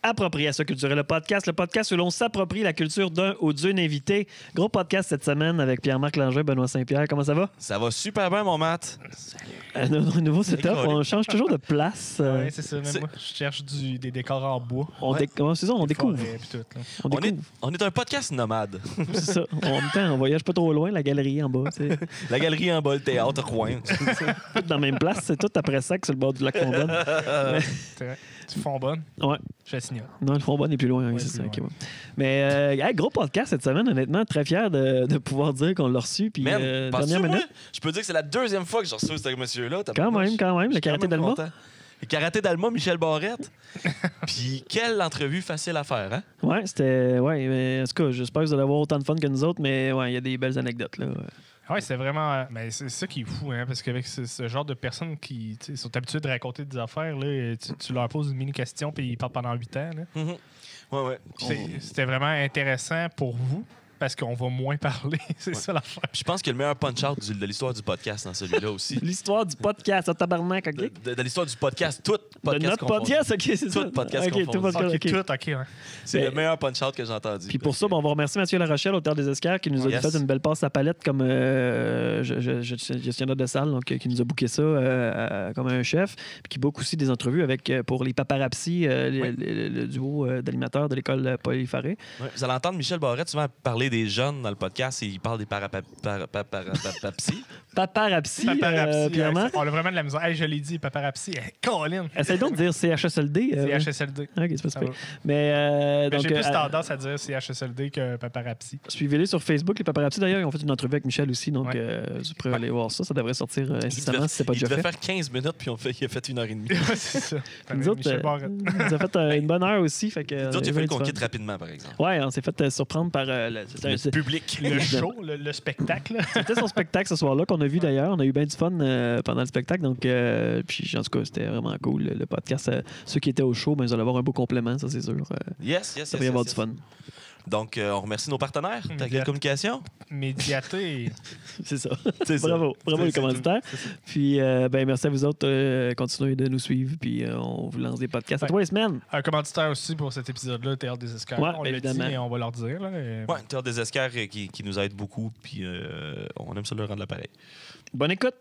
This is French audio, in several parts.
Appropriation culturelle, le podcast où l'on s'approprie la culture d'un ou d'une invité. Gros podcast cette semaine avec Pierre-Marc Langer, Benoît Saint-Pierre. Comment ça va? Ça va super bien, mon Matt. Notre nouveau setup, on change toujours de place. Oui, c'est ça. Même moi, je cherche des décors en bois. C'est ça, on découvre. On est un podcast nomade. C'est ça. On voyage pas trop loin, la galerie en bas. T'sais. La galerie en bas, le théâtre, Rouen. Tout dans la même place, c'est tout après ça que sur le bord du lac Fonbonne. C'est vrai. Tu Fonbonne? Ouais. Je vais signer. Non, le Fonbonne est plus loin. Oui, c'est ça. Okay, ouais. Mais gros podcast cette semaine, honnêtement, très fier de pouvoir dire qu'on l'a reçu. Puis, dernière minute. Je peux dire que c'est la deuxième fois que je reçois ce monsieur-là. Quand même, le karaté d'Alma. Le karaté d'Alma, Michel Barrette. Puis quelle entrevue facile à faire, hein? Ouais, c'était. Ouais, mais en tout cas, j'espère que vous allez avoir autant de fun que nous autres, mais ouais, il y a des belles anecdotes, là. Oui, c'est vraiment. Mais c'est ça qui est fou, hein, parce qu'avec ce genre de personnes qui sont habituées de raconter des affaires, là, tu leur poses une mini-question puis ils partent pendant 8 ans. Là. Mm-hmm. Ouais. C'était vraiment intéressant pour vous. Parce qu'on va moins parler, c'est ça l'affaire. Je pense qu'il y a le meilleur punch-out de l'histoire du podcast dans celui-là aussi. L'histoire du podcast, tabarnak, OK? De l'histoire du podcast, tout podcast. De notre podcast, OK, c'est ça. Tout podcast OK, tout podcast, OK. Tout, OK, ouais. C'est le meilleur punch-out que j'ai entendu. Puis pour ça, on va remercier Mathieu Larochelle, auteur des Esquires, qui nous a fait une belle passe à palette comme gestionnaire de salle, donc qui nous a booké ça comme un chef, puis qui book aussi des entrevues avec pour les Paparazzi, le duo d'animateurs de l'école Paul Faré. Ouais. Vous allez entendre Michel Barrette souvent parler des jeunes dans le podcast et il parle des paparazzi. Paparazzi, Pierre-Marc. On a vraiment de la misère. Hey, je l'ai dit, paparazzi. Colin. Essaye donc de dire CHSLD. CHSLD. OK, c'est pas super. Mais donc, j'ai plus tendance à dire CHSLD que paparazzi. Suivez-les sur Facebook, les paparazzi. D'ailleurs, ils ont fait une entrevue avec Michel aussi, donc tu pourrais aller voir ça. Ça devrait sortir incessamment si c'est pas déjà fait. Il devait faire 15 minutes, puis il a fait 1h30. C'est ça. Nous autres, nous a fait une bonne heure aussi. Fait que, nous autres, il a fallu qu'on quitte rapidement, par exemple. Ouais, on s'est fait surprendre par le public. Le show, le spectacle. C'était son spectacle ce soir-là qu'on a vu d'ailleurs. On a eu bien du fun pendant le spectacle. Donc, puis en tout cas, c'était vraiment cool. Le podcast, ceux qui étaient au show, ils allaient avoir un beau complément, ça c'est sûr. Ça va y avoir du fun. Donc, on remercie nos partenaires. T'as communication? Médiaté. C'est ça. Bravo les commanditaires. Puis, merci à vous autres. Continuez de nous suivre. Puis, on vous lance des podcasts à 3 semaines. Un commanditaire aussi pour cet épisode-là, Théâtre des Esquires. Ouais, on l'a dit et on va leur dire. Là, Ouais, Théâtre des Esquires qui nous aide beaucoup. Puis, on aime ça leur rendre l'appareil. Bonne écoute.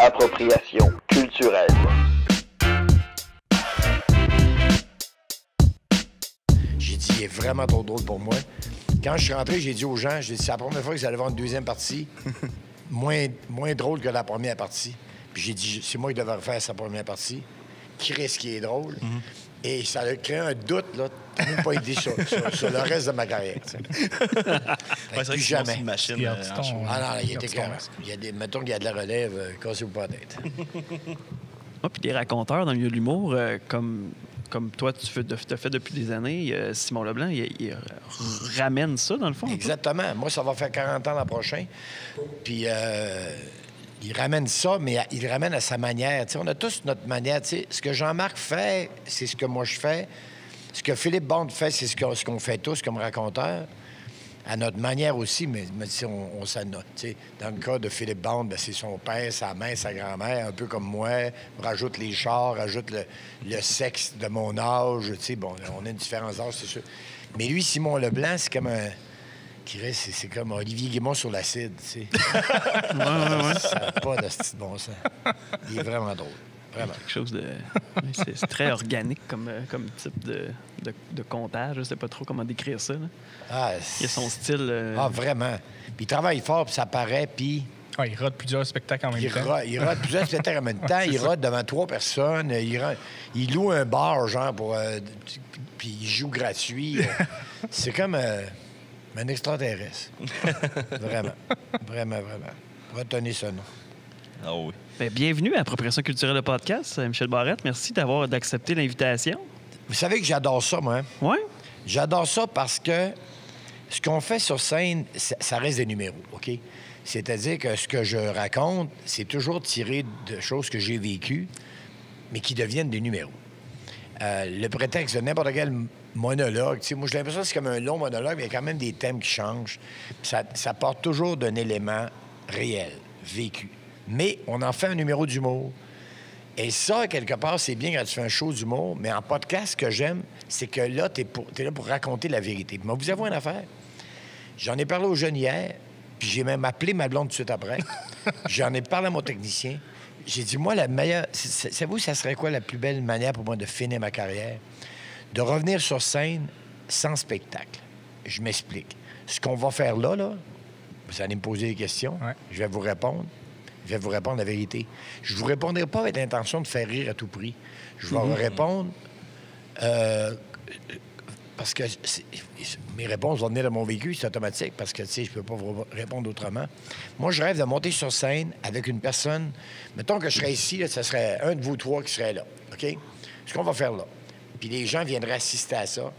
Appropriation culturelle. J'ai dit, il est vraiment trop drôle pour moi. Quand je suis rentré, j'ai dit aux gens, c'est la première fois que vous allez voir une deuxième partie, moins drôle que la première partie. Puis j'ai dit, c'est moi qui devais refaire sa première partie. Chris qui est drôle. Mm-hmm. Et ça a créé un doute, là. T'as même pas idée sur le reste de ma carrière. Plus jamais. Une machine, non, il était clair. Mettons qu'il y a de la relève, cassez-vous pas la tête. Puis des raconteurs dans le milieu de l'humour, comme toi, tu fait depuis des années, Simon Leblanc, il ramène ça, dans le fond. Exactement. Moi, ça va faire 40 ans l'an prochain. Puis il ramène ça, mais il le ramène à sa manière. T'sais, on a tous notre manière. T'sais, ce que Jean-Marc fait, c'est ce que moi je fais. Ce que Philippe Bond fait, c'est ce qu'on fait tous comme raconteurs. À notre manière aussi, mais on s'annote. Dans le cas de Philippe Bond, c'est son père, sa mère, sa grand-mère, un peu comme moi. On rajoute les chars, rajoute le sexe de mon âge. Bon, on a une différence d'âge, c'est sûr. Mais lui, Simon Leblanc, c'est comme un... C'est comme Olivier Guimond sur l'acide, tu sais. Ça n'a pas de style bon sens. Il est vraiment drôle. Vraiment. Quelque chose de... c'est très organique comme type de comptage. Je sais pas trop comment décrire ça. Là. Il a son style... vraiment. Puis il travaille fort, puis ça paraît, puis... il rate plusieurs spectacles en même temps. Il rate plusieurs spectacles en même temps. Il rate devant 3 personnes. Il loue un bar, genre, pour... puis il joue gratuit. C'est comme... un extraterrestre. Vraiment. Vraiment. Retenez ce nom. Ah oui. Bien, bienvenue à Appropriation culturelle de podcast, Michel Barrette. Merci d'accepter l'invitation. Vous savez que j'adore ça, moi. Oui? J'adore ça parce que ce qu'on fait sur scène, ça reste des numéros, OK? C'est-à-dire que ce que je raconte, c'est toujours tiré de choses que j'ai vécues, mais qui deviennent des numéros. Le prétexte de n'importe quel monologue, moi, j'ai l'impression que c'est comme un long monologue, mais il y a quand même des thèmes qui changent. Ça part toujours d'un élément réel, vécu. Mais on en fait un numéro d'humour. Et ça, quelque part, c'est bien quand tu fais un show d'humour, mais en podcast, ce que j'aime, c'est que là, t'es là pour raconter la vérité. Mais vous avez une affaire. J'en ai parlé aux jeunes hier, puis j'ai même appelé ma blonde tout de suite après. J'en ai parlé à mon technicien. J'ai dit, moi, la meilleure... Savez-vous, ça serait quoi la plus belle manière pour moi de finir ma carrière? De revenir sur scène sans spectacle. Je m'explique. Ce qu'on va faire là, vous allez me poser des questions. Ouais. Je vais vous répondre. Je vais vous répondre la vérité. Je ne vous répondrai pas avec l'intention de faire rire à tout prix. Je vais vous répondre parce que mes réponses vont venir de mon vécu, c'est automatique, parce que, tu sais, je ne peux pas vous répondre autrement. Moi, je rêve de monter sur scène avec une personne. Mettons que je serais ici, là, ça serait un de vous trois qui serait là, OK? Ce qu'on va faire là. Puis les gens viendraient assister à ça.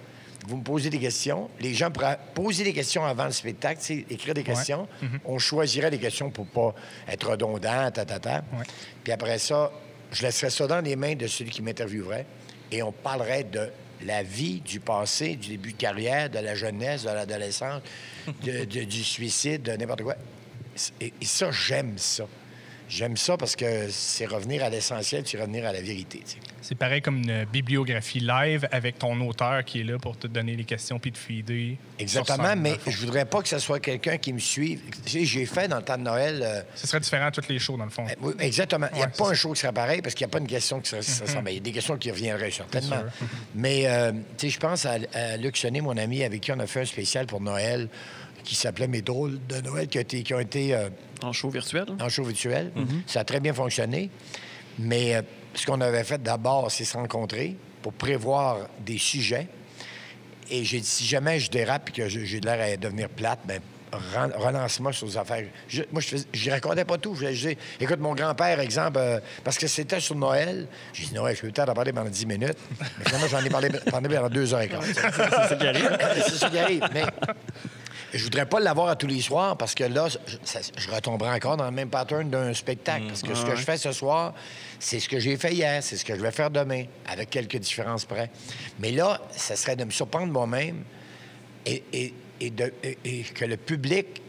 Vous me posez des questions. Les gens pourraient poser des questions avant le spectacle, écrire des questions. Ouais. On choisirait des questions pour pas être redondant, Ouais. Puis après ça, je laisserais ça dans les mains de celui qui m'interviewerait et on parlerait de la vie, du passé, du début de carrière, de la jeunesse, de l'adolescence, du suicide, de n'importe quoi. Et ça, j'aime ça. J'aime ça parce que c'est revenir à l'essentiel, c'est revenir à la vérité. T'sais. C'est pareil comme une bibliographie live avec ton auteur qui est là pour te donner les questions puis te feeder. Exactement, mais je voudrais pas que ce soit quelqu'un qui me suive. J'ai fait dans le temps de Noël... Ce serait différent à tous les shows, dans le fond. Oui, exactement. Il n'y a pas un show qui serait pareil parce qu'il n'y a pas une question qui serait... Il y a des questions qui reviendraient certainement. Mais je pense à Luc Sonnet, mon ami, avec qui on a fait un spécial pour Noël qui s'appelait Mes drôles de Noël, qui ont été... en show virtuel. En show virtuel. Ça a très bien fonctionné. Mais ce qu'on avait fait d'abord, c'est se rencontrer pour prévoir des sujets. Et j'ai dit, si jamais je dérape et que j'ai l'air à devenir plate, bien, relance-moi sur les affaires. Moi, je racontais pas tout. Je disais, écoute, mon grand-père, exemple, parce que c'était sur Noël. J'ai dit, Noël, je peux peut-être en parler pendant 10 minutes. Mais finalement, j'en ai parlé pendant 2h15. C'est ça qui arrive. C'est ça qui arrive. Mais... je voudrais pas l'avoir à tous les soirs parce que là, je retomberai encore dans le même pattern d'un spectacle. Parce que ce que je fais ce soir, c'est ce que j'ai fait hier, c'est ce que je vais faire demain, avec quelques différences près. Mais là, ça serait de me surprendre moi-même et que le public,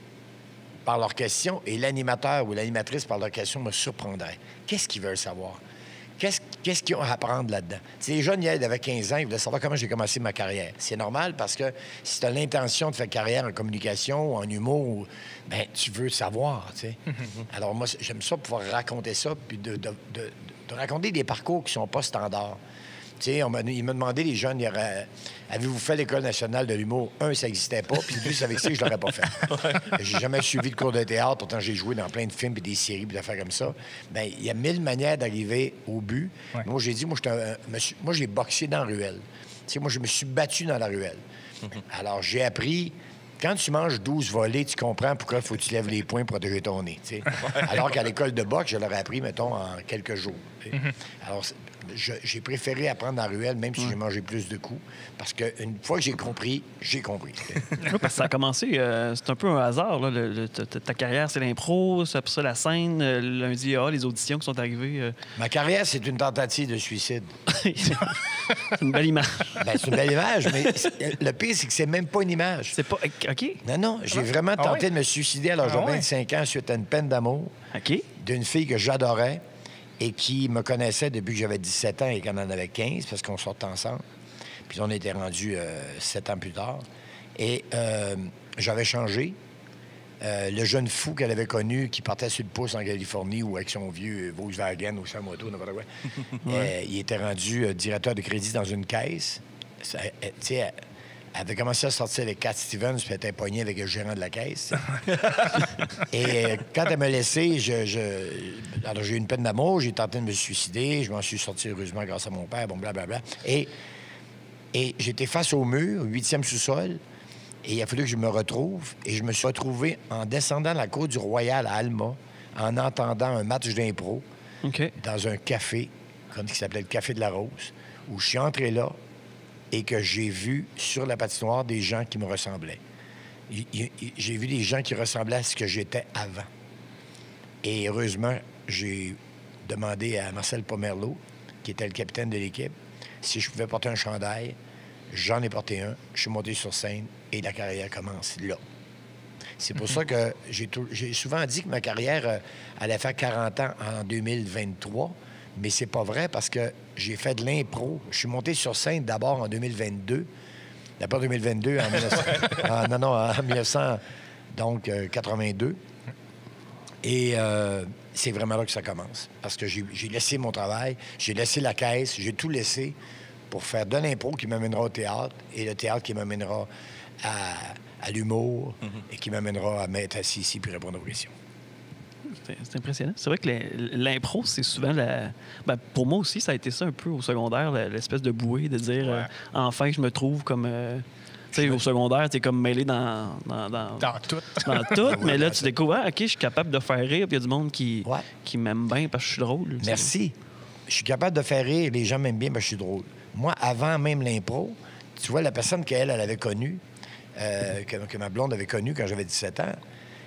par leurs questions, et l'animateur ou l'animatrice, par leurs questions, me surprendrait. Qu'est-ce qu'ils veulent savoir? Qu'est-ce qu'ils ont à apprendre là-dedans? T'sais, les jeunes, il y avait 15 ans, ils voulaient savoir comment j'ai commencé ma carrière. C'est normal parce que si tu as l'intention de faire carrière en communication ou en humour, bien, tu veux savoir, tu sais. Alors moi, j'aime ça, pouvoir raconter ça, puis de raconter des parcours qui sont pas standards. Tu sais, il m'a demandé, les jeunes, avez-vous fait l'École nationale de l'humour? Ça n'existait pas, puis deux, avec ça, je l'aurais pas fait. J'ai jamais suivi de cours de théâtre, pourtant j'ai joué dans plein de films et des séries et des affaires comme ça. Bien, il y a 1000 manières d'arriver au but. Ouais. Moi, j'ai dit, moi, j'ai boxé dans la ruelle. Tu sais, moi, je me suis battu dans la ruelle. Alors, j'ai appris... Quand tu manges 12 volets, tu comprends pourquoi il faut que tu lèves les poings pour protéger ton nez. T'sais. Alors qu'à l'école de boxe, je l'aurais appris, mettons, en quelques jours. Alors, j'ai préféré apprendre dans la ruelle, même si j'ai mangé plus de coups, parce qu'une fois que j'ai compris, j'ai compris. Oui, parce que ça a commencé, c'est un peu un hasard. Là, ta carrière, c'est l'impro, c'est après ça la scène, lundi, les auditions qui sont arrivées. Ma carrière, c'est une tentative de suicide. C'est une belle image. Ben, c'est une belle image, mais le pire, c'est que c'est même pas une image. C'est pas... OK. Non, j'ai vraiment tenté de me suicider à l'âge de 25 ans suite à une peine d'amour d'une fille que j'adorais et qui me connaissait depuis que j'avais 17 ans et qu'on en avait 15 parce qu'on sortait ensemble. Puis on était rendus 7 ans plus tard. Et j'avais changé. Le jeune fou qu'elle avait connu qui partait sur le pouce en Californie ou avec son vieux Volkswagen ou sa moto, n'importe quoi, il était rendu directeur de crédit dans une caisse. Elle avait commencé à sortir avec Cat Stevens, puis elle était poignée avec le gérant de la caisse. Et quand elle m'a laissé, alors j'ai eu une peine d'amour, j'ai tenté de me suicider, je m'en suis sorti heureusement grâce à mon père, bon, blablabla. Et j'étais face au mur, au 8e sous-sol, et il a fallu que je me retrouve. Et je me suis retrouvé en descendant la cour du Royal à Alma, en entendant un match d'impro dans un café, qui s'appelait le Café de la Rose, où je suis entré là et que j'ai vu sur la patinoire des gens qui me ressemblaient. J'ai vu des gens qui ressemblaient à ce que j'étais avant. Et heureusement, j'ai demandé à Marcel Pomerleau, qui était le capitaine de l'équipe, si je pouvais porter un chandail. J'en ai porté un, je suis monté sur scène et la carrière commence là. C'est pour ça que j'ai souvent dit que ma carrière allait faire 40 ans en 2023, Mais c'est pas vrai parce que j'ai fait de l'impro. Je suis monté sur scène d'abord en 2022. D'abord 2022, en 1982. Et c'est vraiment là que ça commence. Parce que j'ai laissé mon travail, j'ai laissé la caisse, j'ai tout laissé pour faire de l'impro qui m'amènera au théâtre et le théâtre qui m'amènera à l'humour et qui m'amènera à m'être assis ici puis répondre aux questions. C'est impressionnant. C'est vrai que l'impro, c'est souvent pour moi aussi, ça a été ça un peu au secondaire, l'espèce de bouée de dire enfin, je me trouve comme. Tu sais, au secondaire, t'es comme mêlé dans tout. Dans tout, mais là, tu découvres, OK, je suis capable de faire rire, puis il y a du monde qui m'aime bien parce que je suis drôle. Merci. Je suis capable de faire rire, les gens m'aiment bien parce que je suis drôle. Moi, avant même l'impro, tu vois, la personne qu'elle avait connue, que ma blonde avait connue quand j'avais 17 ans,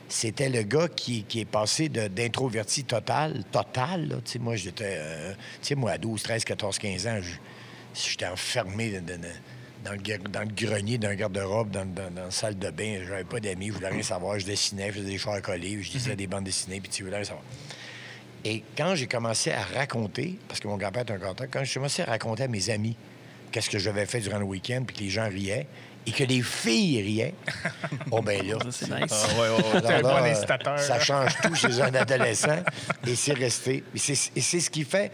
c'était le gars qui est passé d'introverti total. Là. Tu sais, moi, j'étais... tu sais, moi, à 12, 13, 14, 15 ans, j'étais enfermé dans le grenier d'un garde-robe, dans la salle de bain. J'avais pas d'amis, je voulais rien savoir. Je dessinais, je faisais des chars collés, je lisais des bandes dessinées, puis tu voulais rien savoir. Et quand j'ai commencé à raconter, parce que mon grand-père est un conteur, quand j'ai commencé à raconter à mes amis qu'est-ce que j'avais fait durant le week-end, puis que les gens riaient, et que les filles riaient, oh ben là... C'est nice. Alors là, ça change tout chez un adolescent, et c'est resté. Et c'est ce qui fait...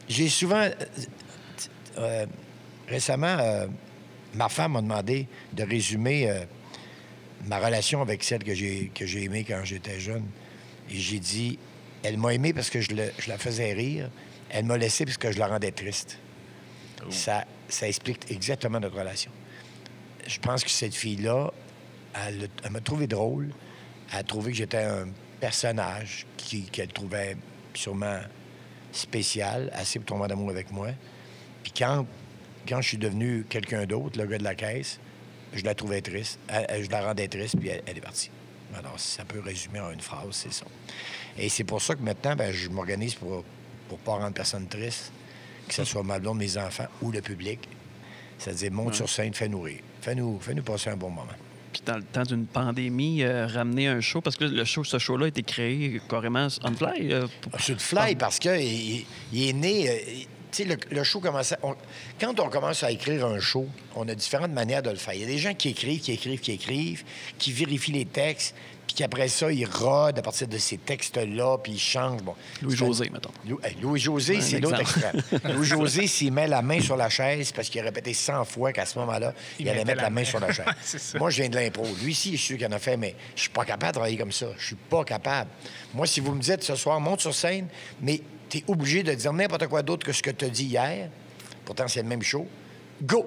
J'ai souvent... récemment, ma femme m'a demandé de résumer ma relation avec celle que j'ai aimée quand j'étais jeune. Et j'ai dit... Elle m'a aimé parce que je la faisais rire. Elle m'a laissé parce que je la rendais triste. Oh. Ça explique exactement notre relation. Je pense que cette fille-là, elle m'a trouvé drôle. Elle a trouvé que j'étais un personnage qu'elle trouvait sûrement spécial, assez pour tomber en amour avec moi. Puis quand je suis devenu quelqu'un d'autre, le gars de la caisse, je la trouvais triste. Je la rendais triste, puis elle est partie. Alors, si ça peut résumer en une phrase, c'est ça. Et c'est pour ça que maintenant, je m'organise pour pas rendre personne triste, que ce soit ma blonde, mes enfants ou le public. C'est-à-dire, monte sur scène, fais-nous rire. Fais-nous passer un bon moment. Puis dans le temps d'une pandémie, ramener un show, parce que ce show-là a été créé carrément on fly. Sur le fly, parce qu'il est né... tu sais, le show commençait... Quand on commence à écrire un show, on a différentes manières de le faire. Il y a des gens qui écrivent, qui vérifient les textes, puis qu'après ça, ils rodent à partir de ces textes-là, puis ils changent. Bon, Louis-José, mettons. Louis-José, c'est l'autre extrême. Louis-José, s'il met la main sur la chaise, parce qu'il a répété 100 fois qu'à ce moment-là, il allait mettre la main sur la chaise. Moi, je viens de l'impro. Lui, ici, je suis sûr qu'il en a fait, mais je suis pas capable de travailler comme ça. Je suis pas capable. Moi, si vous me dites ce soir, monte sur scène, mais tu es obligé de dire n'importe quoi d'autre que ce que tu as dit hier, pourtant c'est le même show, go!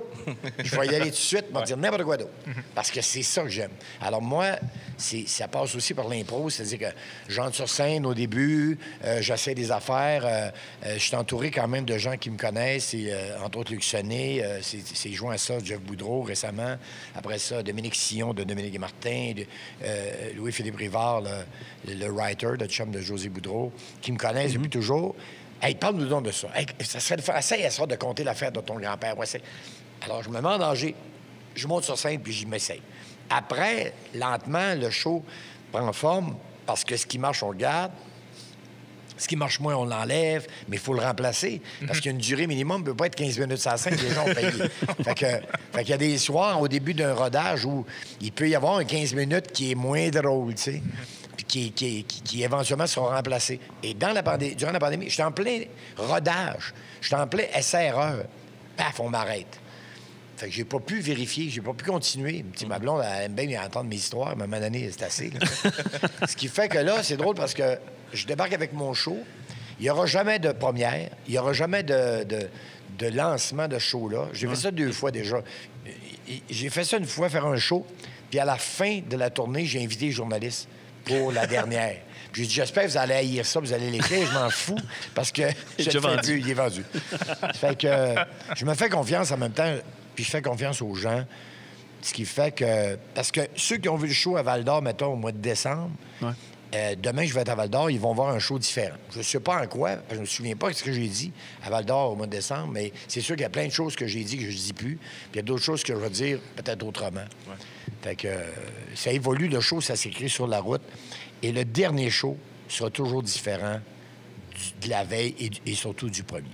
Je vais y aller tout de suite, je vais dire n'importe quoi d'autre. Parce que c'est ça que j'aime. Alors moi, ça passe aussi par l'impro, c'est-à-dire que j'entre sur scène au début, j'essaie des affaires, je suis entouré quand même de gens qui me connaissent, et, entre autres Luc Sonnet, c'est joint à ça, Jeff Boudreau récemment, après ça, Dominique Sillon de Dominique et Martin, Louis-Philippe Rivard, le writer, le chum de José Boudreau, qui me connaissent depuis toujours. Hey, parle-nous donc de ça. Hey, ça serait de faire... Essaye à ça de compter l'affaire de ton grand-père. Ouais, alors, je me mets en danger. Je monte sur scène, puis j'y m'essaye. Après, lentement, le show prend forme, parce que ce qui marche, on le garde. Ce qui marche moins, on l'enlève, mais il faut le remplacer. Parce qu'il y a une durée minimum, ne peut pas être 15 minutes sur la scène, les gens ont payé. Fait qu'il y a des soirs, au début d'un rodage, où il peut y avoir un 15 minutes qui est moins drôle, tu sais. Qui éventuellement seront remplacés. Et durant la pandémie, j'étais en plein rodage, j'étais en plein essai-erreur. Paf, on m'arrête. Fait que j'ai pas pu vérifier, j'ai pas pu continuer. Ma blonde, elle aime bien entendre mes histoires, mais à un moment donné, c'est assez. Ce qui fait que là, c'est drôle parce que je débarque avec mon show. Il n'y aura jamais de première, il n'y aura jamais de lancement de show-là. J'ai fait ça 2 fois déjà. J'ai fait ça une fois, faire un show, puis à la fin de la tournée, j'ai invité les journalistes pour la dernière. Puis j'ai dit, j'espère que vous allez haïr ça, vous allez l'écrire, je m'en fous, parce que il est vendu. Fait que je me fais confiance en même temps, puis je fais confiance aux gens, ce qui fait que... Parce que ceux qui ont vu le show à Val-d'Or, mettons, au mois de décembre, demain, je vais être à Val-d'Or, ils vont voir un show différent. Je ne sais pas en quoi, parce que je ne me souviens pas de ce que j'ai dit à Val-d'Or au mois de décembre, mais c'est sûr qu'il y a plein de choses que j'ai dit que je ne dis plus, puis il y a d'autres choses que je vais dire peut-être autrement. Ouais. Fait que ça évolue, le show, ça s'écrit sur la route. Et le dernier show sera toujours différent de la veille et surtout du premier.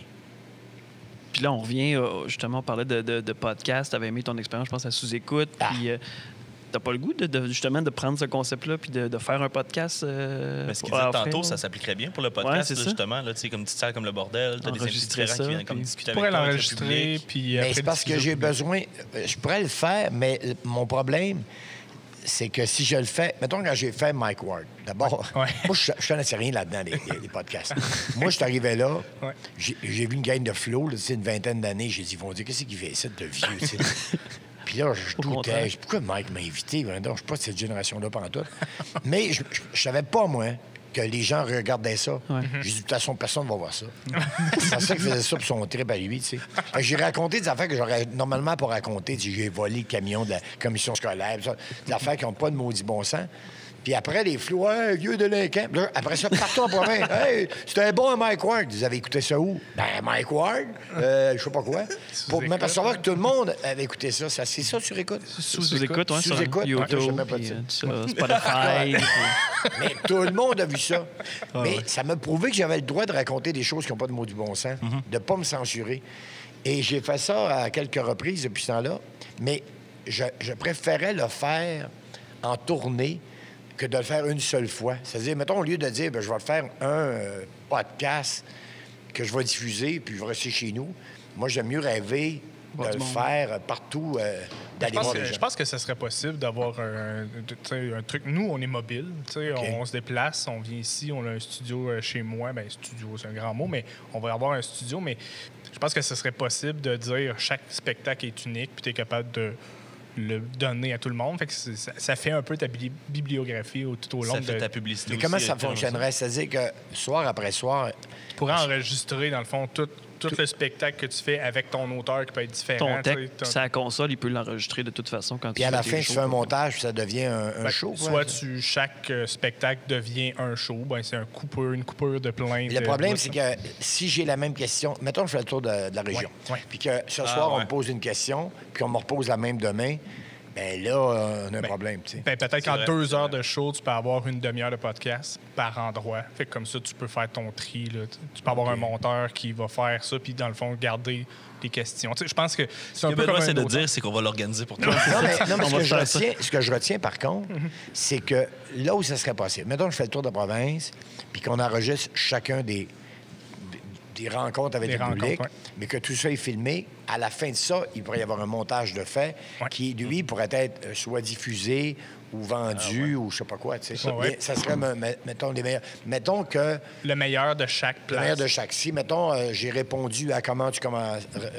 Puis là, on revient, justement, on parlait de podcast. Tu avais aimé ton expérience, je pense, à sous-écoute. Puis t'as pas le goût, justement, de prendre ce concept-là puis de faire un podcast? Ce qu'il disait tantôt, ça s'appliquerait bien pour le podcast, ouais, là, justement. Là, comme une petite salle comme le bordel, tu as des invités différents qui viennent comme discuter avec toi. Tu pourrais l'enregistrer. Mais c'est parce que j'ai besoin... Je pourrais le faire, mais mon problème... c'est que si je le fais... Mettons, quand j'ai fait Mike Ward, d'abord, moi, je connaissais rien là-dedans, les podcasts. Moi, je suis arrivé là, j'ai vu une gang de flow, là, une vingtaine d'années, j'ai dit, ils vont dire, qu'est-ce qu'il fait ça de vieux, tu sais? Puis là, je doutais. Pourquoi Mike m'a invité? Je ne suis pas de cette génération-là pantoute. Mais je savais pas, moi, que les gens regardaient ça. J'ai dit, de toute façon, personne ne va voir ça. C'est ça qu'il faisait ça pour son trip à lui, tu sais. J'ai raconté des affaires que j'aurais normalement pas racontées. J'ai volé le camion de la commission scolaire, ça, des affaires qui n'ont pas de maudit bon sens. Puis après, les flous, hey, vieux délinquant. Après ça, partout en province. Hey, c'était un bon Mike Ward. Vous avez écouté ça où? Ben, Mike Ward, je sais pas quoi. Pour m'apercevoir que tout le monde avait écouté ça. C'est ça, tu réécoutes? Sous-écoute, oui. Sous-écoute, YouTube, Spotify. Mais tout le monde a vu ça. Mais ça m'a prouvé que j'avais le droit de raconter des choses qui n'ont pas de mots du bon sens, de ne pas me censurer. Et j'ai fait ça à quelques reprises depuis ce temps-là. Mais je préférais le faire en tournée que de le faire une seule fois. C'est-à-dire, mettons, au lieu de dire, je vais faire un podcast que je vais diffuser, puis je vais rester chez nous, moi, j'aime mieux rêver de le faire partout, d'aller voir les gens. Je pense que ce serait possible d'avoir un truc. Nous, on est mobile. On se déplace, on vient ici, on a un studio chez moi. Bien, studio, c'est un grand mot, mais on va avoir un studio. Mais je pense que ce serait possible de dire chaque spectacle est unique, puis tu es capable de le donner à tout le monde. Fait que ça fait un peu ta bibliographie tout au long de ta publicité. Mais comment ça fonctionnerait? C'est-à-dire que soir après soir... Tu pourrais enregistrer, dans le fond, tout le spectacle que tu fais avec ton auteur qui peut être différent. Ton texte, sa console, il peut l'enregistrer de toute façon quand puis à la fin, tu fais un montage, puis ça devient un show. Soit chaque spectacle devient un show, ben c'est une coupure de plein. Le problème, c'est que si j'ai la même question... Mettons, je fais le tour de la région. Puis que ce soir, on me pose une question, puis on me repose la même demain. Bien là, on a un problème, tu sais. Peut-être qu'en 2 heures de show, tu peux avoir une demi-heure de podcast par endroit. Fait que comme ça, tu peux faire ton tri. Là. Tu peux avoir un monteur qui va faire ça, puis dans le fond, garder les questions. Tu sais, je pense que c'est un peu comme c'est de dire, c'est qu'on va l'organiser pour toi. Non, mais ce que je retiens, par contre, c'est que là où ça serait possible, mettons que je fais le tour de province, puis qu'on enregistre chacun des rencontres avec le public, mais que tout ça est filmé. À la fin de ça, il pourrait y avoir un montage de fait qui, lui, pourrait être soit diffusé ou vendu ou je sais pas quoi. Tu sais. Ça serait, mettons, les meilleurs. Mettons que... Le meilleur de chaque place. Le meilleur de chaque. Si, mettons, j'ai répondu à comment tu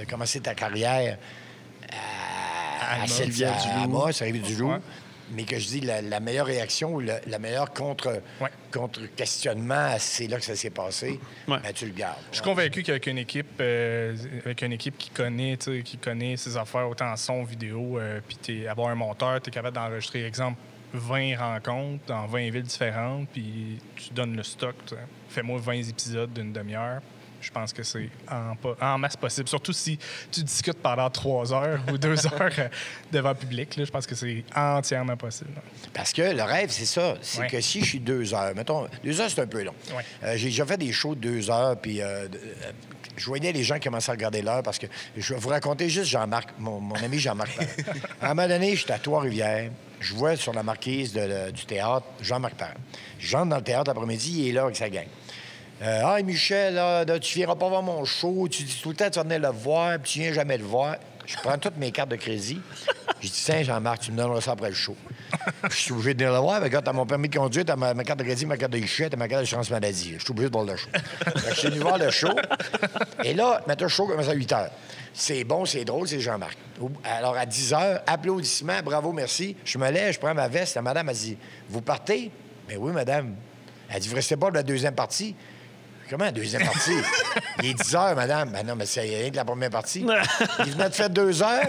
commençais ta carrière à Sylvia Duloup, à Rivière-du-Loup, mais que je dis la meilleure réaction ou la meilleure contre-questionnement, c'est là que ça s'est passé, ben, tu le gardes. Je suis convaincu qu'avec une équipe qui connaît ses affaires, autant son, vidéo, puis avoir un monteur, tu es capable d'enregistrer, exemple, 20 rencontres dans 20 villes différentes, puis tu donnes le stock. Fais-moi 20 épisodes d'une demi-heure. Je pense que c'est en masse possible. Surtout si tu discutes pendant 3 heures ou 2 heures devant le public. Là, je pense que c'est entièrement possible. Parce que le rêve, c'est ça. C'est que si je suis 2 heures, mettons, 2 heures, c'est un peu long. J'ai déjà fait des shows de 2 heures, puis je voyais les gens commencer à regarder l'heure parce que je vais vous raconter juste Jean-Marc, mon ami Jean-Marc Parent. À un moment donné, j'étais à Trois-Rivières. Je vois sur la marquise du théâtre Jean-Marc Parent. J'entre dans le théâtre l'après-midi, il est là avec sa gang. Michel, tu viendras pas voir mon show. Tu dis tout le temps tu vas venir le voir, puis tu viens jamais le voir. Je prends toutes mes cartes de crédit. Je dis, tiens, Jean-Marc, tu me donneras ça après le show. Puis je suis obligé de venir le voir. Quand t'as mon permis de conduire, t'as ma carte de crédit, ma carte de guichet, t'as ma carte d'assurance maladie. Je suis obligé de voir le show. Je suis venu voir le show. Et là, le show commence à 8 h. C'est bon, c'est drôle, c'est Jean-Marc. Alors, à 10 h, applaudissements, bravo, merci. Je me lève, je prends ma veste. La madame a dit, vous partez? Ben oui, madame. Elle dit, vous restez pas de la deuxième partie? Comment, la deuxième partie? Il est 10 h, madame. Ben non, mais c'est rien que la première partie. Il venait de faire 2 heures,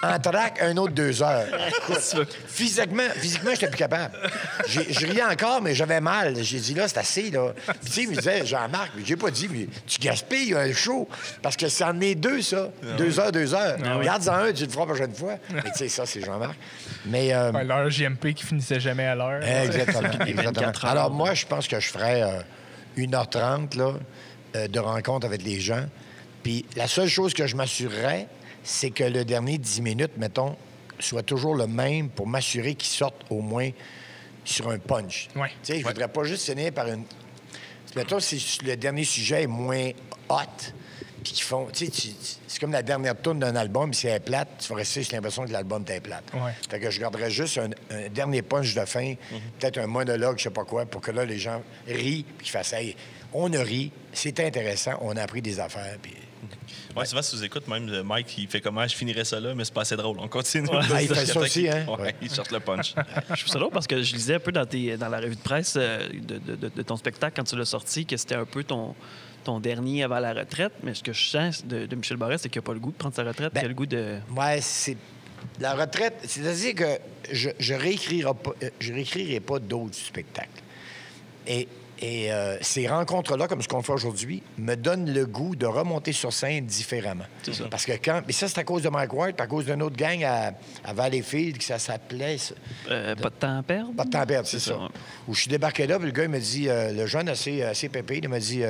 en track, un autre 2 heures. Écoute, physiquement, j'étais plus capable. Je riais encore, mais j'avais mal. J'ai dit, là, c'est assez, là. Puis, tu sais, il me disait, Jean-Marc, j'ai pas dit, mais tu gaspilles un show. Parce que ça en est 2, ça. 2 heures, 2 heures. Regarde-en un, tu le feras la prochaine fois. Mais, tu sais, ça, c'est Jean-Marc. Mais. L'heure JMP qui finissait jamais à l'heure. Exactement. Alors, moi, je pense que je ferais. 1h30 là, de rencontre avec les gens. Puis la seule chose que je m'assurerais, c'est que le dernier 10 minutes, mettons, soit toujours le même pour m'assurer qu'il sorte au moins sur un punch. Ouais. Tu sais, je voudrais pas juste finir par une... Mettons, si le dernier sujet est moins hot, puis qu'ils font... Tu sais, c'est comme la dernière tourne d'un album, si elle est plate, tu vas rester sur l'impression que l'album t'est plate. Ouais. Fait que je garderais juste un dernier punch de fin, peut-être un monologue, je sais pas quoi, pour que là, les gens rient, puis qu'ils fassent « Hey, on a ri, c'était intéressant, on a appris des affaires, puis... » Ouais, souvent, si vous écoutez, même Mike, il fait comment je finirais ça là, mais c'est pas assez drôle. On continue. Ah, il fait ça aussi, hein? Ouais, il sorte le punch. Je trouve ça drôle parce que je lisais un peu dans la revue de presse de ton spectacle quand tu l'as sorti, que c'était un peu ton dernier avant la retraite. Mais ce que je sens de Michel Barrette, c'est qu'il n'a pas le goût de prendre sa retraite, il a le goût de... Ouais, c'est... La retraite, c'est-à-dire que je réécrirai pas d'autres spectacles. Et ces rencontres-là, comme ce qu'on fait aujourd'hui, me donnent le goût de remonter sur scène différemment. C'est ça. Parce que quand... Mais ça, c'est à cause de Mike Ward, puis à cause d'une autre gang à Valleyfield, que ça s'appelait... Pas de temps à perdre? Pas de temps à perdre, c'est ça. ouais. Où je suis débarqué là, puis le gars, il m'a dit... le jeune assez pépé, il m'a dit...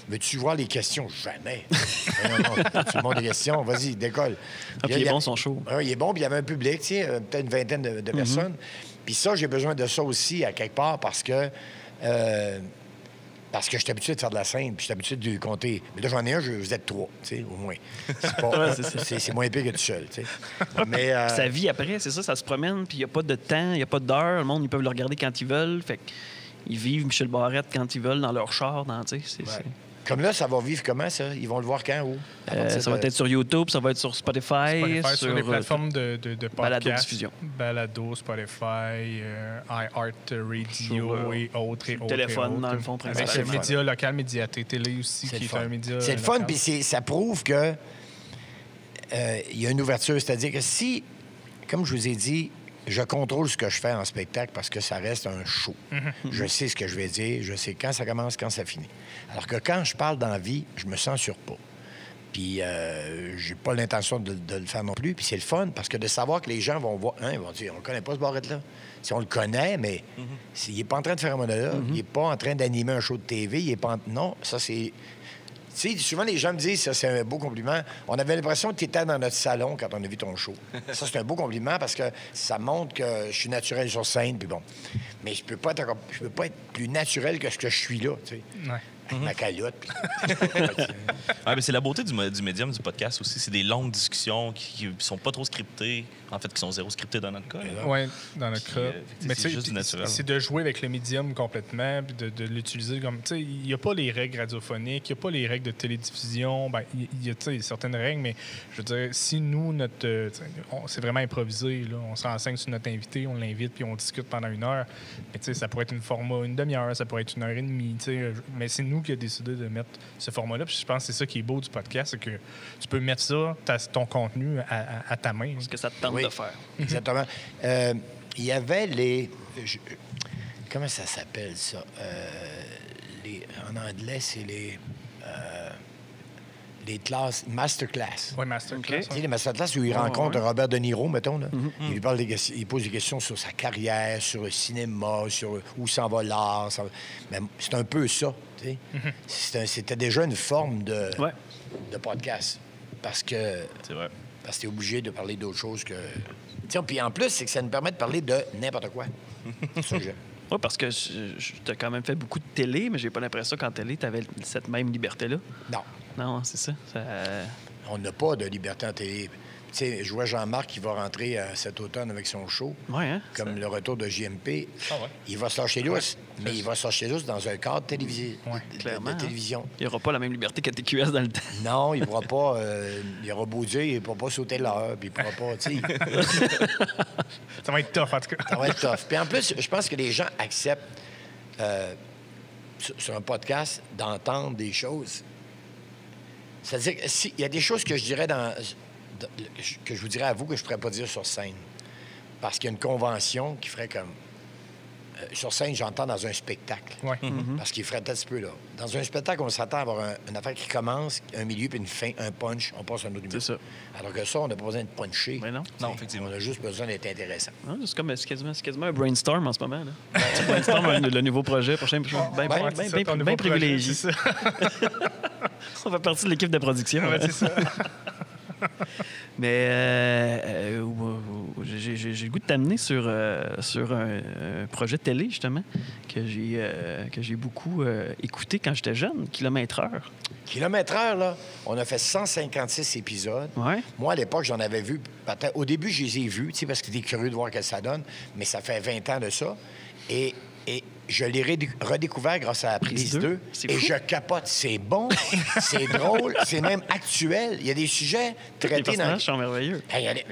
veux-tu voir les questions? Jamais. Non, tu me montres des questions, vas-y, décolle. Ah, puis il est bon, son show. Il est bon, puis il y avait un public, tu sais, peut-être une vingtaine de personnes. Puis ça, j'ai besoin de ça aussi, à quelque part, parce que je suis habitué de faire de la scène, puis je suis habitué de compter. Mais là, j'en ai un, vous êtes 3, tu sais, au moins. C'est pas... Ouais, c'est ça. c'est moins pire que tout seul, tu sais. Mais... Puis sa vie après, c'est ça se promène, puis il n'y a pas de temps, il n'y a pas d'heure. Le monde, ils peuvent le regarder quand ils veulent. Fait qu'ils vivent Michel Barrette quand ils veulent, dans leur char, tu sais. Ouais. Comme là, ça va vivre comment, ça? Ils vont le voir quand, où? Ça va être sur YouTube, ça va être sur Spotify, sur les plateformes de podcast. balado-diffusion. Balado, Spotify, iHeartRadio et autres. le téléphone, dans le fond, Avec principalement. le média local, Médiaté Télé aussi, C'est qui le est fun. un média C'est le fun, local. puis ça prouve que il y a une ouverture. C'est-à-dire que si, comme je vous ai dit, je contrôle ce que je fais en spectacle parce que ça reste un show. Je sais ce que je vais dire, je sais quand ça commence, quand ça finit. Alors que quand je parle dans la vie, je me censure pas. Puis j'ai pas l'intention de le faire non plus. Puis c'est le fun parce que de savoir que les gens vont voir, ils vont dire, on connaît pas ce Barrette-là. Si on le connaît, mais il est pas en train de faire un monologue, il est pas en train d'animer un show de TV, il est pas non, ça c'est... Tu sais, souvent, les gens me disent, ça, c'est un beau compliment. On avait l'impression que tu étais dans notre salon quand on a vu ton show. Ça, c'est un beau compliment parce que ça montre que je suis naturel sur scène, puis bon. Mais je peux pas être plus naturel que ce que je suis là, tu sais. Ouais. Avec ma calotte. Ouais, mais c'est la beauté du médium du podcast aussi. C'est des longues discussions qui sont pas trop scriptées. En fait, qui sont zéro scriptées dans notre cas. là. Oui, dans notre Puis, cas. Mais c'est tu sais, juste du naturel. c'est de jouer avec le médium complètement, puis de l'utiliser comme. Tu sais, il n'y a pas les règles radiophoniques, il n'y a pas les règles de télédiffusion. Ben, il y a tu sais, certaines règles, mais je veux dire, si nous, c'est vraiment improvisé, là, on se renseigne sur notre invité, on l'invite, puis on discute pendant 1 heure. Mais tu sais, ça pourrait être une demi-heure, ça pourrait être 1h30, tu sais. Mais c'est nous qui avons décidé de mettre ce format-là. Puis je pense que c'est ça qui est beau du podcast, c'est que tu peux mettre ça, ton contenu, à ta main. Ce que ça te tente Oui. de faire. Exactement. Il y avait les... comment ça s'appelle, ça? En anglais, c'est les classes... Masterclass. Oui, masterclass. OK. Tu sais, les masterclass où il rencontre ouais. Robert De Niro, mettons. Là. Il lui parle il pose des questions sur sa carrière, sur le cinéma, sur où s'en va l'art. Mais c'est un peu ça. Tu sais. C'était déjà une forme de podcast. Parce que C'est vrai. tu es obligé de parler d'autre chose que... Tiens, puis en plus, c'est que ça nous permet de parler de n'importe quoi. C'est ça que j'aime. Oui, parce que tu as quand même fait beaucoup de télé, mais j'ai pas l'impression qu'en télé, tu avais cette même liberté-là. Non. Non, c'est ça. On n'a pas de liberté en télé. Tu sais, je vois Jean-Marc qui va rentrer cet automne avec son show, Oui, hein? comme le retour de JMP. Ah ouais. Il va se lâcher lousse, mais il va se lâcher lousse dans un cadre télévisé, clairement, de télévision. Il n'y aura pas la même liberté qu'à TQS dans le temps. Non, il ne pourra pas... il aura beau dire, il ne pourra pas sauter l'heure, puis il ne pourra pas... Tu sais, Ça va être tough, en tout cas. ça va être tough. Puis en plus, je pense que les gens acceptent, sur un podcast, d'entendre des choses. C'est-à-dire qu'il y a des choses que je dirais que je vous dirais à vous que je ne pourrais pas dire sur scène. Parce qu'il y a une convention qui ferait comme... sur scène, j'entends dans un spectacle. Ouais. Parce qu'il ferait un petit peu là. Dans un spectacle, on s'attend à avoir une affaire qui commence, un milieu, puis une fin, un punch, on passe à un autre niveau. C'est ça. Alors que ça, on n'a pas besoin de puncher. Mais non. Non, effectivement. On a juste besoin d'être intéressant. Non, c'est quasiment un brainstorm en ce moment. Là. Tu brainstorm le nouveau projet, prochain. Bien c'est ça, ton nouveau projet, privilégié. c'est ça. On fait partie de l'équipe de production. Ouais, c'est ça. Mais j'ai le goût de t'amener sur un projet de télé, justement, que j'ai beaucoup écouté quand j'étais jeune, Kilomètre-heure. Kilomètre-heure, là, on a fait 156 épisodes. Ouais. Moi, à l'époque, j'en avais vu. Au début, je les ai vus, parce que j'étais curieux de voir ce que ça donne, mais ça fait 20 ans de ça. Et je l'ai redécouvert grâce à Prise 2. Et je capote. C'est bon, c'est drôle, c'est même actuel. Il y a des sujets traités Les personnages sont merveilleux.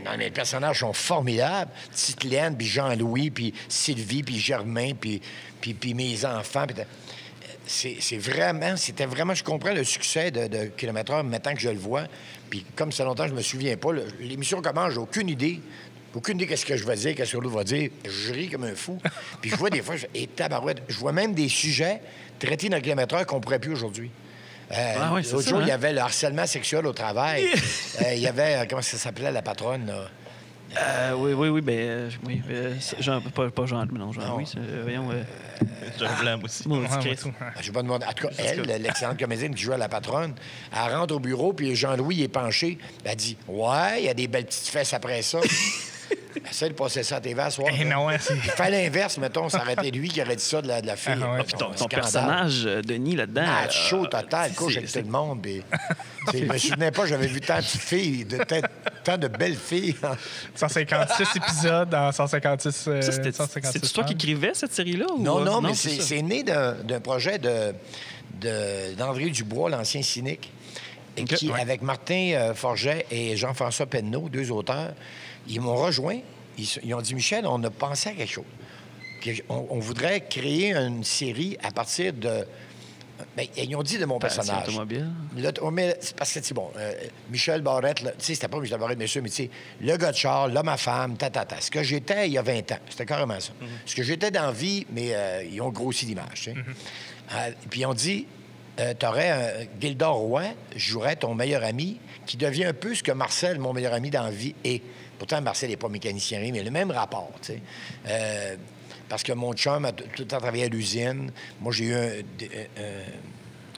Non, mais les personnages sont formidables. Tite-Léane, puis Jean-Louis, puis Sylvie, puis Germain, puis mes enfants. C'était vraiment... Je comprends le succès de Kilomètre-heure maintenant que je le vois. Puis comme ça longtemps, je me souviens pas. L'émission commence, j'ai aucune idée. Aucune idée qu'est-ce que je vais dire, qu'est-ce que l'autre va dire. Je ris comme un fou. Puis je vois des fois, tabarouette, je vois même des sujets traités dans le Kilomètre-heure qu'on ne pourrait plus aujourd'hui. L'autre jour, il y avait le harcèlement sexuel au travail. Il y avait, comment ça s'appelait, la patronne, là? Oui, pas Jean, non, Jean-Louis, voyons... Jean Blanc aussi. Mon Ouais, petit ouais, Christ. tout. Je vais pas demander. En tout cas, elle, l'excellente comédienne qui joue à la patronne, elle rentre au bureau, puis Jean-Louis il est penché. Elle dit ouais, il y a des belles petites fesses après ça. Essaye de passer ça à TV à soir. Non, c'est... Fait l'inverse, mettons, ça aurait été lui qui aurait dit ça de la fille. Ah, ouais. Puis ton Scandale. personnage, Denis, là-dedans... Chaud total, couche avec tout le monde. Puis, je me souvenais pas, j'avais vu tant de filles, tant de belles filles. 156 épisodes en 156... Ça, c'est toi femmes. qui écrivais cette série-là? Ou... Non, mais c'est ça. c'est né d'un projet d'André Dubois, l'ancien cynique, et qui, avec Martin Forget et Jean-François Penneau, deux auteurs, ils m'ont rejoint. Ils ont dit, Michel, on a pensé à quelque chose. On voudrait créer une série à partir de... Bien, ils ont dit de mon personnage. Automobile. Mais c'est parce que, bon, Michel Barrette, tu sais, c'était pas Michel Barrette, bien sûr, mais tu sais, le gars de char, l'homme à femme, Ce que j'étais il y a 20 ans, c'était carrément ça. Ce que j'étais dans la vie, mais ils ont grossi l'image, tu sais. Puis ils ont dit, t'aurais Gildor Roy, jouerait ton meilleur ami, qui devient un peu ce que Marcel, mon meilleur ami dans la vie, est. Pourtant, Marcel n'est pas mécanicien, mais le même rapport, tu sais. Parce que mon chum a tout le temps travaillé à l'usine. Moi, j'ai eu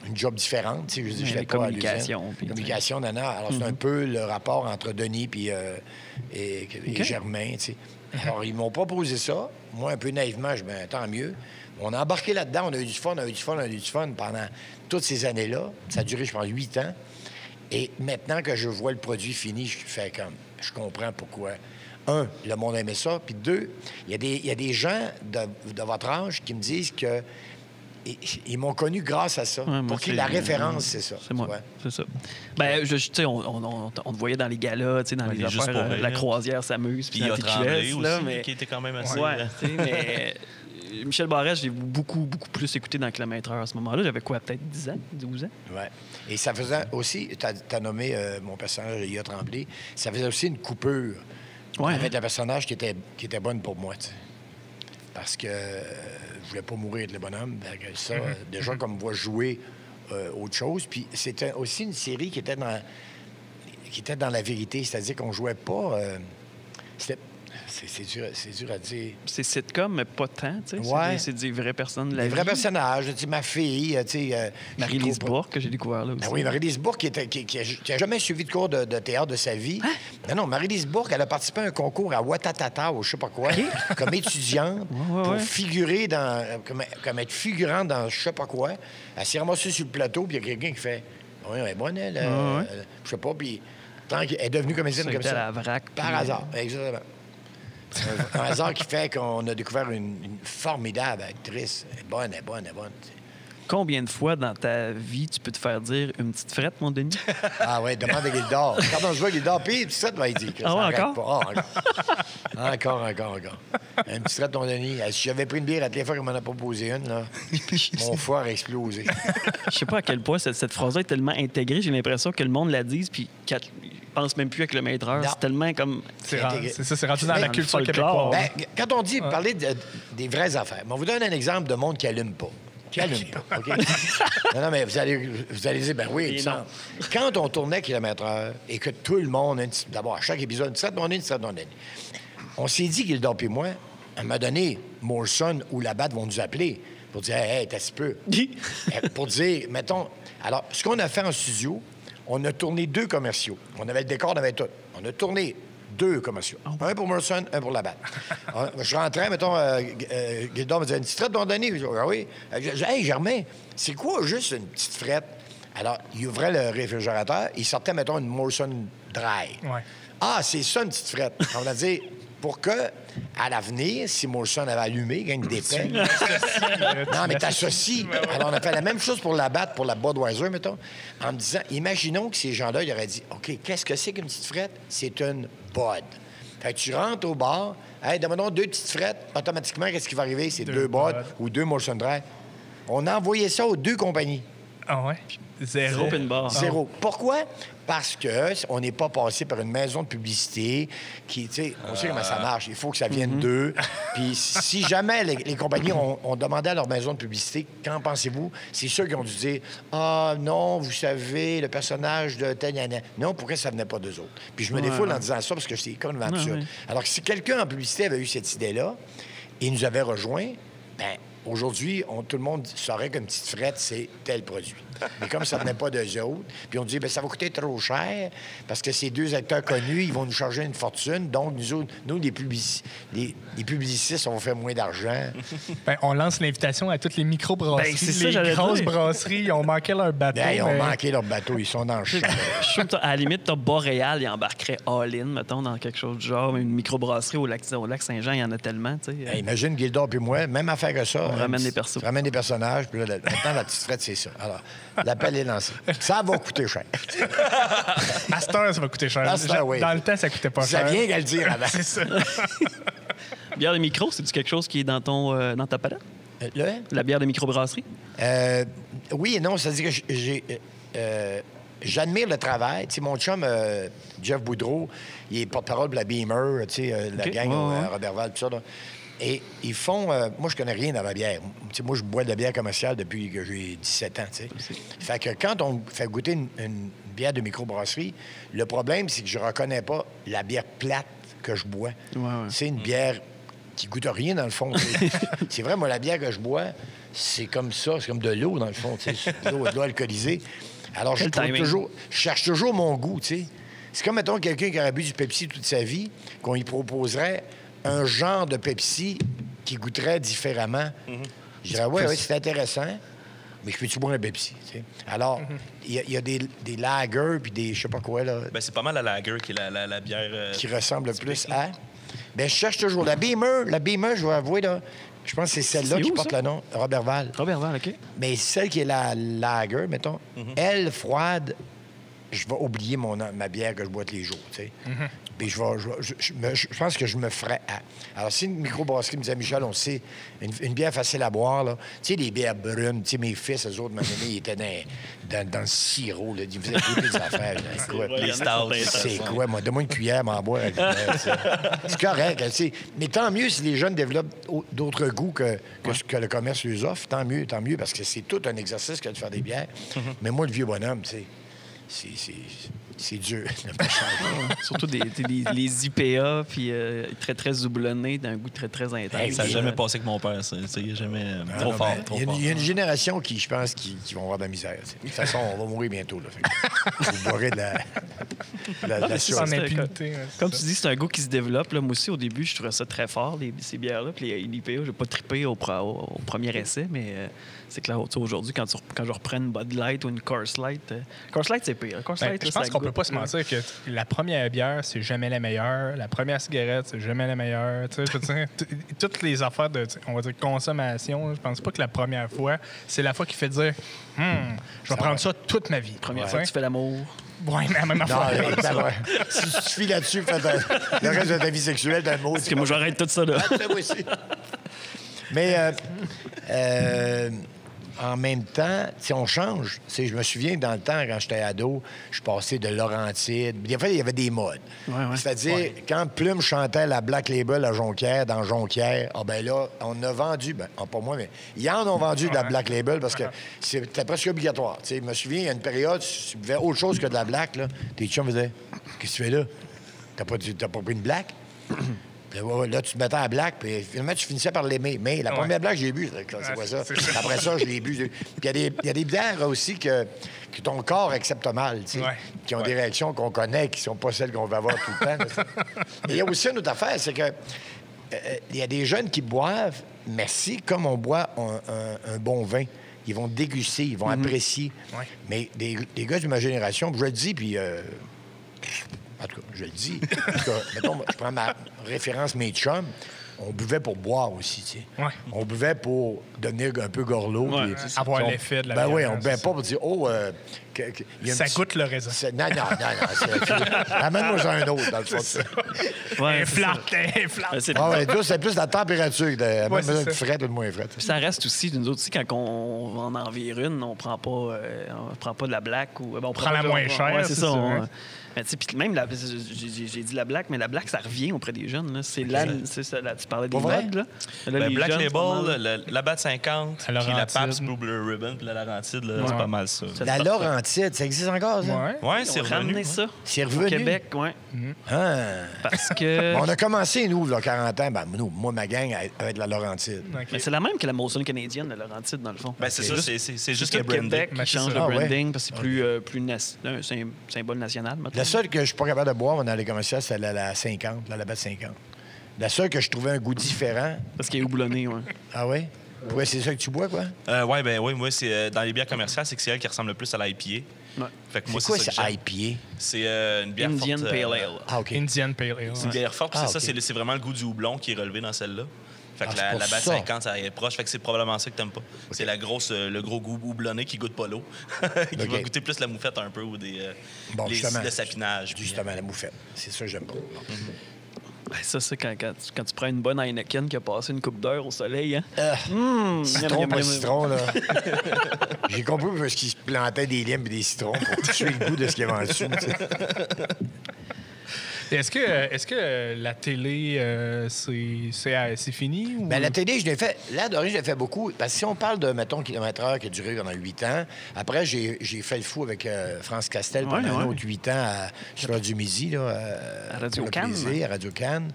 une job différente. Tu sais, je n'étais pas à l'usine. Communication, nana. Alors, c'est un peu le rapport entre Denis et Germain, tu sais. Alors, ils m'ont proposé ça. Moi, un peu naïvement, je me tant mieux. On a embarqué là-dedans. On a eu du fun, pendant toutes ces années-là. Ça a duré, je pense, 8 ans. Et maintenant que je vois le produit fini, je fais comme... Je comprends pourquoi. Un, le monde aimait ça. Puis deux, il y a des gens de votre âge qui me disent que ils m'ont connu grâce à ça. Ouais, pour qui la référence, c'est ça. C'est moi. C'est ça. Ben, tu sais, on te voyait dans les galas, tu sais, dans les Juste affaires, pour la rire. croisière s'amuse. Puis il y a Tremblay aussi, mais... qui était quand même assez... Ouais, tu sais, mais... Michel Barrette, j'ai beaucoup plus écouté dans Kilomètre-heure à ce moment-là. J'avais quoi, peut-être 10 ans, 12 ans? Oui. Et ça faisait aussi, tu as nommé mon personnage, Léa Tremblay, ça faisait aussi une coupure avec le personnage qui était bonne pour moi, tu sais. Parce que je voulais pas mourir de le bonhomme. Ça, déjà, comme voit jouer autre chose. Puis c'était aussi une série qui était dans la vérité, c'est-à-dire qu'on jouait pas... C'est dur à dire. C'est sitcom, mais pas tant, tu sais. Ouais. C'est des vraies personnes de la vie. Des vrais personnages. Tu sais, ma fille, tu sais... Marie-Lise Bourque, que j'ai découvert là aussi. Ben oui, Marie-Lise Bourque, qui a jamais suivi de cours de théâtre de sa vie. Hein? Non, Marie-Lise Bourque, elle a participé à un concours à Ouattatata ou je sais pas quoi, comme étudiante, pour figurer comme être figurante dans je sais pas quoi. Elle s'est ramassée sur le plateau, puis il y a quelqu'un qui fait... Oui, elle est bonne, elle. Je sais pas, puis... Tant qu'elle est devenue comédienne comme ça. À la vrac. Par hasard, exactement. Un hasard qui fait qu'on a découvert une formidable actrice. Elle est bonne. Combien de fois dans ta vie tu peux te faire dire une petite frette, mon Denis? Ah oui, demande à Gildor. Quand on se voit Gildor, puis ça, tu vas y dire. Ah ouais, encore? Encore. Une petite frette, mon Denis. Si j'avais pris une bière à toutes les fois qu'on m'en a proposé une, là, mon foie aurait explosé. Je sais pas à quel point cette phrase-là est tellement intégrée. J'ai l'impression que le monde la dise, puis pense même plus avec le maîtreur. Non. C'est tellement comme... C'est ça, c'est rendu dans la Dans le culture folklore. québécoise. Ben, quand on dit parler des vraies affaires, on vous donne un exemple de monde qui allume pas. Qui allume pas, OK? Non, mais vous allez dire, ben oui, Et il me semble. Quand on tournait Kilomètre-heure et que tout le monde, d'abord, à chaque épisode, une traite d'année, on s'est dit, Gildor puis moi, à un moment donné, Morrison ou Labatt vont nous appeler pour dire, hey, t'as si peu. Pour dire, mettons... Alors, ce qu'on a fait en studio, on a tourné 2 commerciaux. On avait le décor, on avait tout. On a tourné 2 commerciaux. Un pour Morrison, un pour Labatt. Je rentrais, mettons, Gildor me disait, une petite frette d'année. Je dis, ah oui. Hey, Germain, c'est quoi juste une petite frette? Alors, il ouvrait le réfrigérateur, il sortait, mettons, une Morrison Dry. Ouais. Ah, c'est ça, une petite frette. On va dire, pour que, à l'avenir, si Morrison avait allumé, gagne des paix. Non, mais t'associes. Alors, on a fait la même chose pour la batte, pour la Budweiser, mettons, en me disant, imaginons que ces gens-là, ils auraient dit, OK, qu'est-ce que c'est qu'une petite frette? C'est une Bud. Fait que tu rentres au bar, hey, demandons 2 petites frettes, automatiquement, qu'est-ce qui va arriver? C'est 2 Bud ou 2 Morrison Dry. On a envoyé ça aux 2 compagnies. Ah ouais? Zéro. Open bar. Zéro. Pourquoi? Parce qu'on n'est pas passé par une maison de publicité qui, tu sais, on sait comment ça marche. Il faut que ça vienne d'eux. Puis si jamais les compagnies ont demandé à leur maison de publicité, qu'en pensez-vous? C'est ceux qui ont dû dire, ah non, vous savez, le personnage de Tanyana. Non, pourquoi ça venait pas d'eux autres? Puis je me défoule en disant ça parce que c'est comme absurde. Ouais. Alors que si quelqu'un en publicité avait eu cette idée-là et nous avait rejoint, ben aujourd'hui, tout le monde saurait qu'une petite frette, c'est tel produit. Mais comme ça ne venait pas d'eux autres, puis on dit, bien, ça va coûter trop cher parce que ces 2 acteurs connus, ils vont nous charger une fortune. Donc, nous les publicistes, on fait moins d'argent. Ben, on lance l'invitation à toutes les micro-brasseries. Ben, c'est ça, les j'allais grosses dire. brasseries, ils ont manqué leur bateau. Ben, ils ont mais- manqué leur bateau, ils sont dans le champ. Je suis sûr que à la limite, t'as Boréal, il embarquerait all-in, mettons, dans quelque chose du genre. Une microbrasserie au lac Saint-Jean, il y en a tellement, tu sais. Ben, imagine Gildor puis moi, même affaire que ça. On ramène des persos. On ramène des personnages, puis là, maintenant, la petite frette, c'est ça. Alors, l'appel est lancé. Ça va coûter cher. À cette heure, ça va coûter cher. À cette heure, oui. Dans le temps, ça coûtait pas Ça cher. vient qu'à le dire avant. C'est ça. Bière de micro, c'est-tu quelque chose qui est dans dans ta palette? La bière de microbrasserie? Oui et non, c'est-à-dire que j'admire le travail. Tu sais, mon chum, Jeff Boudreau, il est porte-parole de la Beamer, tu sais, la OK. gang Ouais. Robertval, tout ça. Là. Et ils font... moi, je connais rien dans la bière. Tu sais, moi, je bois de la bière commerciale depuis que j'ai 17 ans, tu sais. Fait que quand on fait goûter une bière de microbrasserie, le problème, c'est que je reconnais pas la bière plate que je bois. Ouais. C'est une bière qui goûte rien, dans le fond. C'est vrai, moi, la bière que je bois, c'est comme ça. C'est comme de l'eau, dans le fond. Tu sais, de l'eau alcoolisée. Alors, je cherche toujours mon goût, tu sais. C'est comme, mettons, quelqu'un qui aurait bu du Pepsi toute sa vie, qu'on lui proposerait un genre de Pepsi qui goûterait différemment. Je dirais, oui, c'est intéressant, mais je peux-tu boire un Pepsi, tu sais? Alors, il y a des lagers puis des je sais pas quoi, là, Ben, c'est pas mal la lager qui est la bière. qui ressemblent le plus à... Bien, je cherche toujours. La Beamer, je vais avouer, là, je pense que c'est celle-là C'est qui où, porte ça? le nom, Robertval. Robertval, OK. Mais celle qui est la lager, mettons, elle, froide, je vais oublier ma bière que je bois tous les jours, tu sais. Puis je pense que je me ferais à. Alors, si une microbrasserie me disait, Michel, on sait, une bière facile à boire, là, tu sais, les bières brunes, tu sais, mes fils, eux autres, ils étaient dans le sirop, là, ils faisaient des affaires. Là, quoi. Les stouts. C'est quoi, moi? Donne-moi une cuillère, m'en boire. C'est correct, tu sais. Mais tant mieux si les jeunes développent d'autres goûts que ce que le commerce leur offre. Tant mieux, parce que c'est tout un exercice que de faire des bières. Mais moi, le vieux bonhomme, tu sais, c'est dur. Surtout les IPA, puis très, très houblonnés, d'un goût très, très intense. Hey, Ça n'a jamais passé avec mon père, ça. Il n'a jamais. Trop Non, fort, mais trop il fort. y a une génération qui, je pense, qui vont avoir de la misère. Tu sais. De toute façon, on va mourir bientôt. Là, fait que vous boirez de la mais sueur. En c'est- impunité. Comme tu dis, c'est un goût qui se développe. Là. Moi aussi, au début, je trouvais ça très fort, ces bières-là. Puis les IPA, j'ai pas trippé au premier essai, mais c'est clair, tu sais, aujourd'hui, quand je reprends une Bud Light ou une Coors Light... Coors Light, c'est pire. Coors Ben, Light, je là, pense ça qu'on peut goûte, pas se mentir que la première bière, c'est jamais la meilleure. La première cigarette, c'est jamais la meilleure. Tu sais, je veux dire, toutes les affaires de, on va dire, consommation, je pense pas que la première fois, c'est la fois qui fait dire je vais prendre ça toute ma vie. Première Tu fois sais. que tu fais l'amour. Ouais, mais la même Non, affaire. ouais. Si tu te fies là-dessus, fais le reste de ta vie sexuelle, d'un mot. Parce que moi, j'arrête tout ça, là. Moi aussi. Mais en même temps, on change. Je me souviens, dans le temps, quand j'étais ado, je passais de Laurentide. Des fois, il y avait des modes. C'est-à-dire, quand Plume chantait la Black Label à Jonquière, dans Jonquière, ben là, on a vendu, pas moi, mais ils en ont vendu de la Black Label parce que c'était presque obligatoire. Je me souviens, il y a une période, si tu buvais autre chose que de la Black, là, tes chums me disaient « Qu'est-ce que tu fais là? T'as pas pris une Black? » Là, tu te mettais à Black, puis finalement, tu finissais par l'aimer. Mais la première Black, j'ai bu. C'est quoi ça? Après ça, je l'ai bu. Puis il y a des bières aussi que ton corps accepte mal, qui ont des réactions qu'on connaît, qui sont pas celles qu'on va avoir tout le temps. Et il y a aussi une autre affaire, c'est que il y a des jeunes qui boivent, merci, comme on boit un bon vin. Ils vont déguster, ils vont apprécier. Mais des gars de ma génération, je le dis, puis... En tout cas, je le dis. En tout cas, mettons, je prends ma référence, mes chums. On buvait pour boire aussi, tu sais. On buvait pour devenir un peu gorlot. Puis, avoir l'effet de la Ben oui, on buvait pas pour dire, ça goûte le raisin. Non. Amène-moi un autre, dans le fond. Un flat. C'est plus la température. Amène-moi plus frette ou moins frette. Ça reste aussi, nous autres aussi, quand on en envire une, on prend pas de la black. On prend la moins chère. C'est ça. Mais puis même, j'ai dit la Black, mais la Black, ça revient auprès des jeunes. Là. C'est tu parlais des modes. Là. Black jeunes, Label, la BAT 50, puis la Pabst Blue Ribbon, puis la Laurentide, c'est pas mal ça. La Laurentide, ça existe encore, ça? Oui, c'est revenu. Ça. C'est revenu? Au Québec, oui. Parce que... On a commencé, nous, il y a 40 ans, moi, ma gang, avec la Laurentide. Mais c'est la même que la Molson canadienne, la Laurentide, dans le fond. C'est ça, c'est juste le Québec qui change le branding, parce que c'est plus un symbole national, maintenant. La seule que je suis pas capable de boire dans les commerciales, c'est la 50, la BAT 50. La seule que je trouvais un goût différent. Parce qu'elle est houblonnée, oui. Ah oui? Oui, c'est ça que tu bois, quoi? Oui, moi, c'est dans les bières commerciales, c'est que c'est elle qui ressemble le plus à l'IPA. Fait que moi, c'est quoi, c'est IPA? C'est une bière Indian forte. Pale Ale. Ah, OK. Indian Pale Ale. C'est une bière forte, puis c'est vraiment le goût du houblon qui est relevé dans celle-là. Fait que la BAT 50, ça est proche. Fait que c'est probablement ça que t'aimes pas. Okay. C'est le gros goût houblonné qui goûte pas l'eau. Qui va goûter plus la moufette un peu ou le sapinage. Justement, la moufette. C'est ça que j'aime pas. Ça, c'est quand tu prends une bonne Heineken qui a passé une coupe d'heure au soleil. Hein? Citron, pas citron, là. J'ai compris parce qu'ils se plantaient des limes et des citrons pour tuer le goût de ce qu'il y avait en dessous. Est-ce que la télé, c'est fini? Ou... Bien, la télé, je l'ai fait. Là, d'origine, je l'ai fait beaucoup. Parce que si on parle de, mettons, kilomètre-heure qui a duré pendant 8 ans, après, j'ai fait le fou avec France Castel pendant un autre 8 ans sur Radio Midi, là, à Radio-Can. À Radio-Can.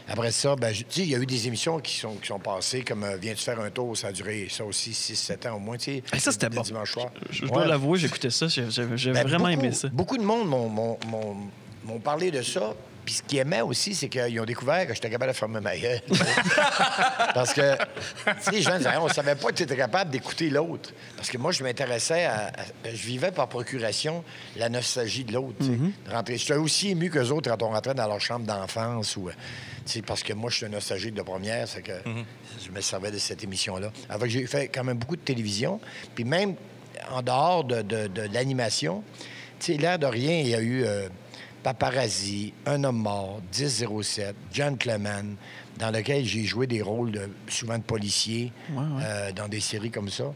Après ça, il y a eu des émissions qui sont passées, comme Viens-tu faire un tour? Ça a duré, ça aussi, 6-7 ans au moins. Ça, c'était bon. Dimanche soir. Je dois l'avouer, j'écoutais ça. J'ai vraiment aimé ça. Beaucoup de monde m'ont parlé de ça. Puis ce qu'ils aimaient aussi, c'est qu'ils ont découvert que j'étais capable de fermer ma gueule. Parce que, les gens disaient, on ne savait pas que tu étais capable d'écouter l'autre. Parce que moi, je m'intéressais je vivais par procuration la nostalgie de l'autre. J'étais aussi ému qu'eux autres quand on rentrait dans leur chambre d'enfance. Parce que moi, je suis un nostalgique de première, c'est que je me servais de cette émission-là. Alors, j'ai fait quand même beaucoup de télévision. Puis même en dehors de l'animation, l'air de rien, il y a eu... Paparazzi, Un homme mort, 10-07, Gentleman, dans lequel j'ai joué des rôles souvent de policiers dans des séries comme ça.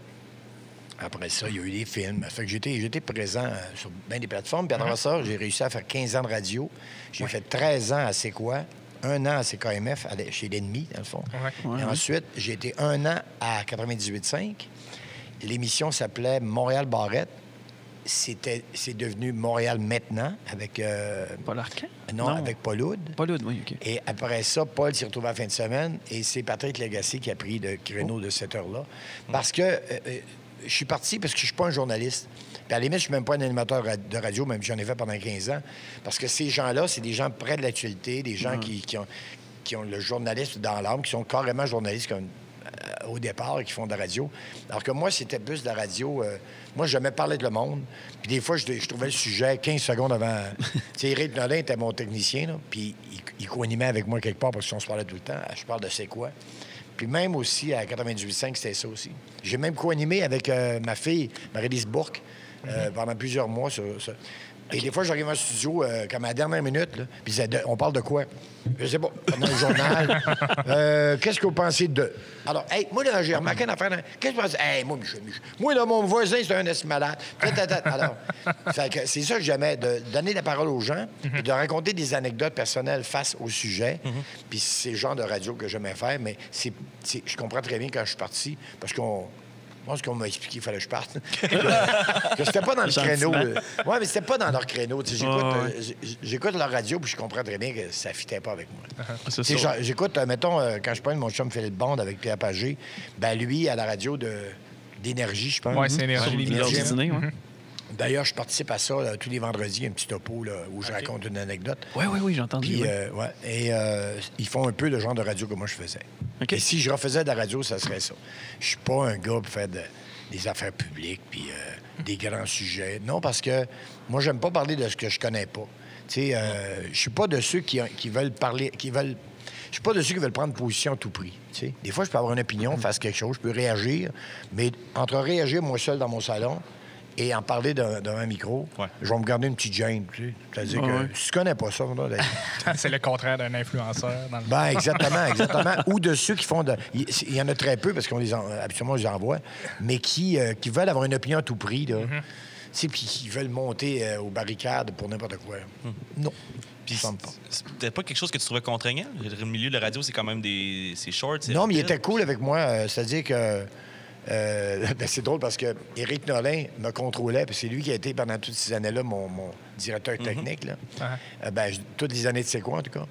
Après ça, il y a eu des films. Fait que j'étais présent sur bien des plateformes. Puis après ça, j'ai réussi à faire 15 ans de radio. J'ai fait 13 ans à C'est quoi? 1 an à CKMF, chez l'ennemi, dans le fond. Et ensuite, j'ai été 1 an à 98.5. L'émission s'appelait Montréal-Barrette. C'est devenu Montréal maintenant avec... Paul Arcand? Non, avec Paul Oud. Paul Oud, oui, OK. Et après ça, Paul s'y retrouve à la fin de semaine et c'est Patrick Lagacé qui a pris le créneau de cette heure-là. Parce que je suis parti parce que je suis pas un journaliste. Puis à la limite, je suis même pas un animateur de radio, même si j'en ai fait pendant 15 ans. Parce que ces gens-là, c'est des gens près de l'actualité, des gens qui ont le journalisme dans l'âme, qui sont carrément journalistes comme... au départ, qui font de la radio. Alors que moi, c'était plus de la radio... moi, j'aimais parler de le monde. Puis des fois, je trouvais le sujet 15 secondes avant... tu sais, Éric Nolin était mon technicien, là, puis il co-animait avec moi quelque part parce qu'on se parlait tout le temps. Je parle de C'est quoi? Puis même aussi, à 98.5, c'était ça aussi. J'ai même co-animé avec ma fille, Marie-Lise Bourque, pendant plusieurs mois. Et des fois, j'arrive en studio comme à la dernière minute, là, puis on parle de quoi? Je sais pas, pendant le journal. Qu'est-ce que vous pensez de... Alors, hey, moi, là, j'ai remarqué une affaire. Qu'est-ce que vous pensez? Hey, moi, là, mon voisin, c'est un esti malade. Alors, c'est ça que j'aimais, de donner la parole aux gens, puis de raconter des anecdotes personnelles face au sujet. Puis c'est le genre de radio que j'aimais faire, mais je comprends très bien quand je suis parti, parce qu'on... Je pense qu'on m'a expliqué qu'il fallait que je parte. Que c'était pas dans le créneau. Oui, mais c'était pas dans leur créneau. J'écoute leur radio, puis je comprends très bien que ça ne fitait pas avec moi. J'écoute, mettons, quand je prends mon chum Philippe Bond avec Pierre Pagé, ben lui, à la radio d'Énergie, je pense. Oui, c'est Énergie. D'ailleurs, je participe à ça tous les vendredis, un petit topo là, où je raconte une anecdote. Oui, j'ai entendu. Puis, et ils font un peu le genre de radio que moi je faisais. Okay. Et si je refaisais de la radio, ça serait ça. Je suis pas un gars pour faire des affaires publiques puis des grands sujets. Non, parce que moi, j'aime pas parler de ce que je connais pas. Tu sais, je suis pas de ceux qui veulent parler, Je suis pas de ceux qui veulent prendre position à tout prix. T'sais. Des fois, je peux avoir une opinion, faire quelque chose, je peux réagir, mais entre réagir moi seul dans mon salon et en parler devant un micro, je vais me garder une petite gêne. Tu sais. C'est-à-dire que si tu connais pas ça... c'est le contraire d'un influenceur. Dans le... Ben, exactement. Ou de ceux qui font... Il y en a très peu, parce qu'on habituellement, on les envoie, mais qui veulent avoir une opinion à tout prix, là. Puis qui veulent monter aux barricades pour n'importe quoi. Non. Puis c'est peut-être pas quelque chose que tu trouvais contraignant? Le milieu de la radio, c'est quand même c'est short. Non, mais il était cool avec moi. C'est-à-dire que... c'est drôle parce que Éric Nolin me contrôlait, puis c'est lui qui a été pendant toutes ces années-là mon directeur technique. Là. Toutes les années de C'est quoi, en tout cas.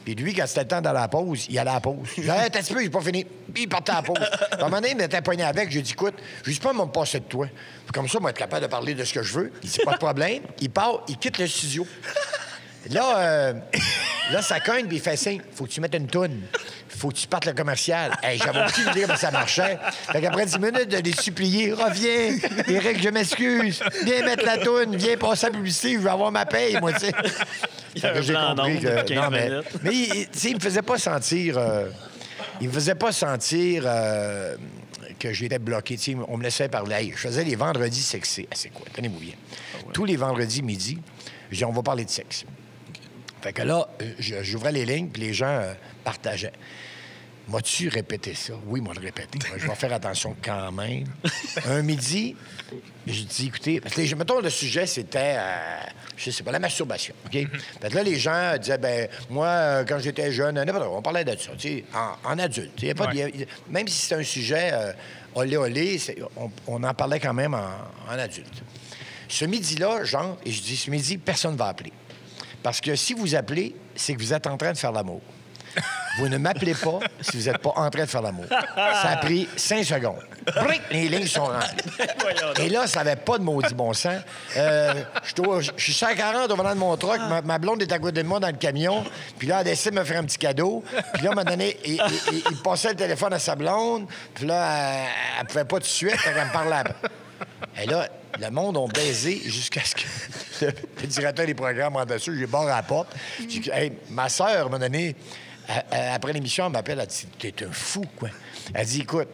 Puis lui, quand c'était le temps d'aller à la pause, il allait à la pause. Je disais, hey, t'as un petit peu, j'ai pas fini. Puis il partait à la pause. À un moment donné, il m'était pogné avec. J'ai dit, écoute, je dis pas me passer de toi. Puis comme ça, moi, être capable de parler de ce que je veux. Il dit, pas de problème. Il part, il quitte le studio. Là, ça cogne, puis il fait signe. Faut que tu mettes une toune. Faut que tu partes le commercial. Hey, j'avais aucune idée comment ça marchait. Fait qu'après 10 minutes, de les supplier, reviens, Éric, je m'excuse. Viens mettre la toune, viens passer la publicité, je veux avoir ma paye, moi, tu sais. J'ai compris que... Non, mais il me faisait pas sentir... il me faisait pas sentir que j'étais bloqué. T'sais, on me laissait parler. Hey, je faisais les vendredis sexés. C'est quoi? Tenez-vous bien. Tous les vendredis midi, je dis, on va parler de sexe. Fait que là, j'ouvrais les lignes, puis les gens partageaient. M'as-tu répété ça? Oui, moi, le répété. Je vais faire attention quand même. Un midi, je dis, écoutez, parce que mettons, le sujet, c'était, je sais pas, la masturbation. OK? Fait que là, les gens disaient, ben moi, quand j'étais jeune, on parlait de ça, tu sais, en adulte. Même si c'était un sujet olé, on en parlait quand même en adulte. Ce midi-là, genre, et je dis, ce midi, personne ne va appeler. Parce que si vous appelez, c'est que vous êtes en train de faire l'amour. Vous ne m'appelez pas si vous n'êtes pas en train de faire l'amour. Ça a pris 5 secondes. Bric, les lignes sont remplies. Et là, ça n'avait pas de maudit bon sens. Je suis 140 au volant de mon truck. Ma blonde est à côté de moi dans le camion. Puis là, elle décide de me faire un petit cadeau. Puis là, à un moment donné, il passait le téléphone à sa blonde. Puis là, elle ne pouvait pas tout de suite. Elle me parlait après. Et là, le monde a baisé jusqu'à ce que le directeur des programmes rentre dessus. J'ai barré à la porte. J'ai dit, hey, ma sœur, à un moment donné, après l'émission, elle m'appelle, elle dit, t'es un fou, quoi. Elle dit, écoute,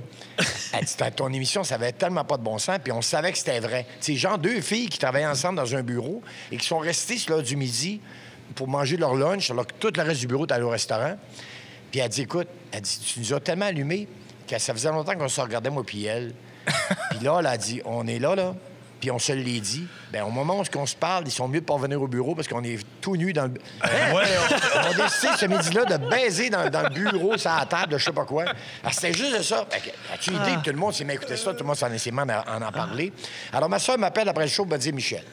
elle dit, ton émission, ça avait tellement pas de bon sens, puis on savait que c'était vrai. C'est genre 2 filles qui travaillaient ensemble dans un bureau et qui sont restées sur l'heure du midi pour manger leur lunch, alors que tout le reste du bureau est allé au restaurant. Puis elle dit, écoute, elle dit, tu nous as tellement allumés que ça faisait longtemps qu'on se regardait, moi puis elle. Puis là, elle a dit, on est là, puis on se l'est dit. Bien, au moment où on se parle, ils sont mieux de pas venir au bureau parce qu'on est tout nus dans le... On a décidé ce midi-là de baiser dans le bureau, sur la table, de je sais pas quoi. Alors, c'était juste de ça. As-tu idée que tout le monde s'est mis à écouter ça, tout le monde s'en est mis à en parler. Alors, ma soeur m'appelle après le show, me dit, Michel,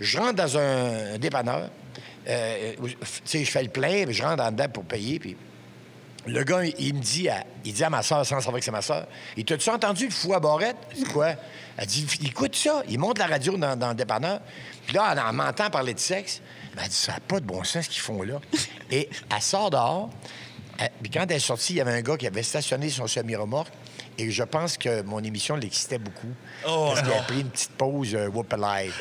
je rentre dans un dépanneur, tu sais, je fais le plein, puis je rentre en dedans pour payer, puis... Le gars, il dit à ma soeur, sans savoir que c'est ma soeur, « Et t'as-tu entendu le fou à barrette? » C'est quoi? Elle dit, « Écoute ça. » Il monte la radio dans le dépanneur. Puis là, en m'entend parler de sexe. Elle dit, « Ça n'a pas de bon sens ce qu'ils font là. » Et elle sort dehors. Puis quand elle est sortie, il y avait un gars qui avait stationné son semi-remorque. Et je pense que mon émission l'excitait beaucoup. Oh, parce qu'il a pris une petite pause Whoop Alive.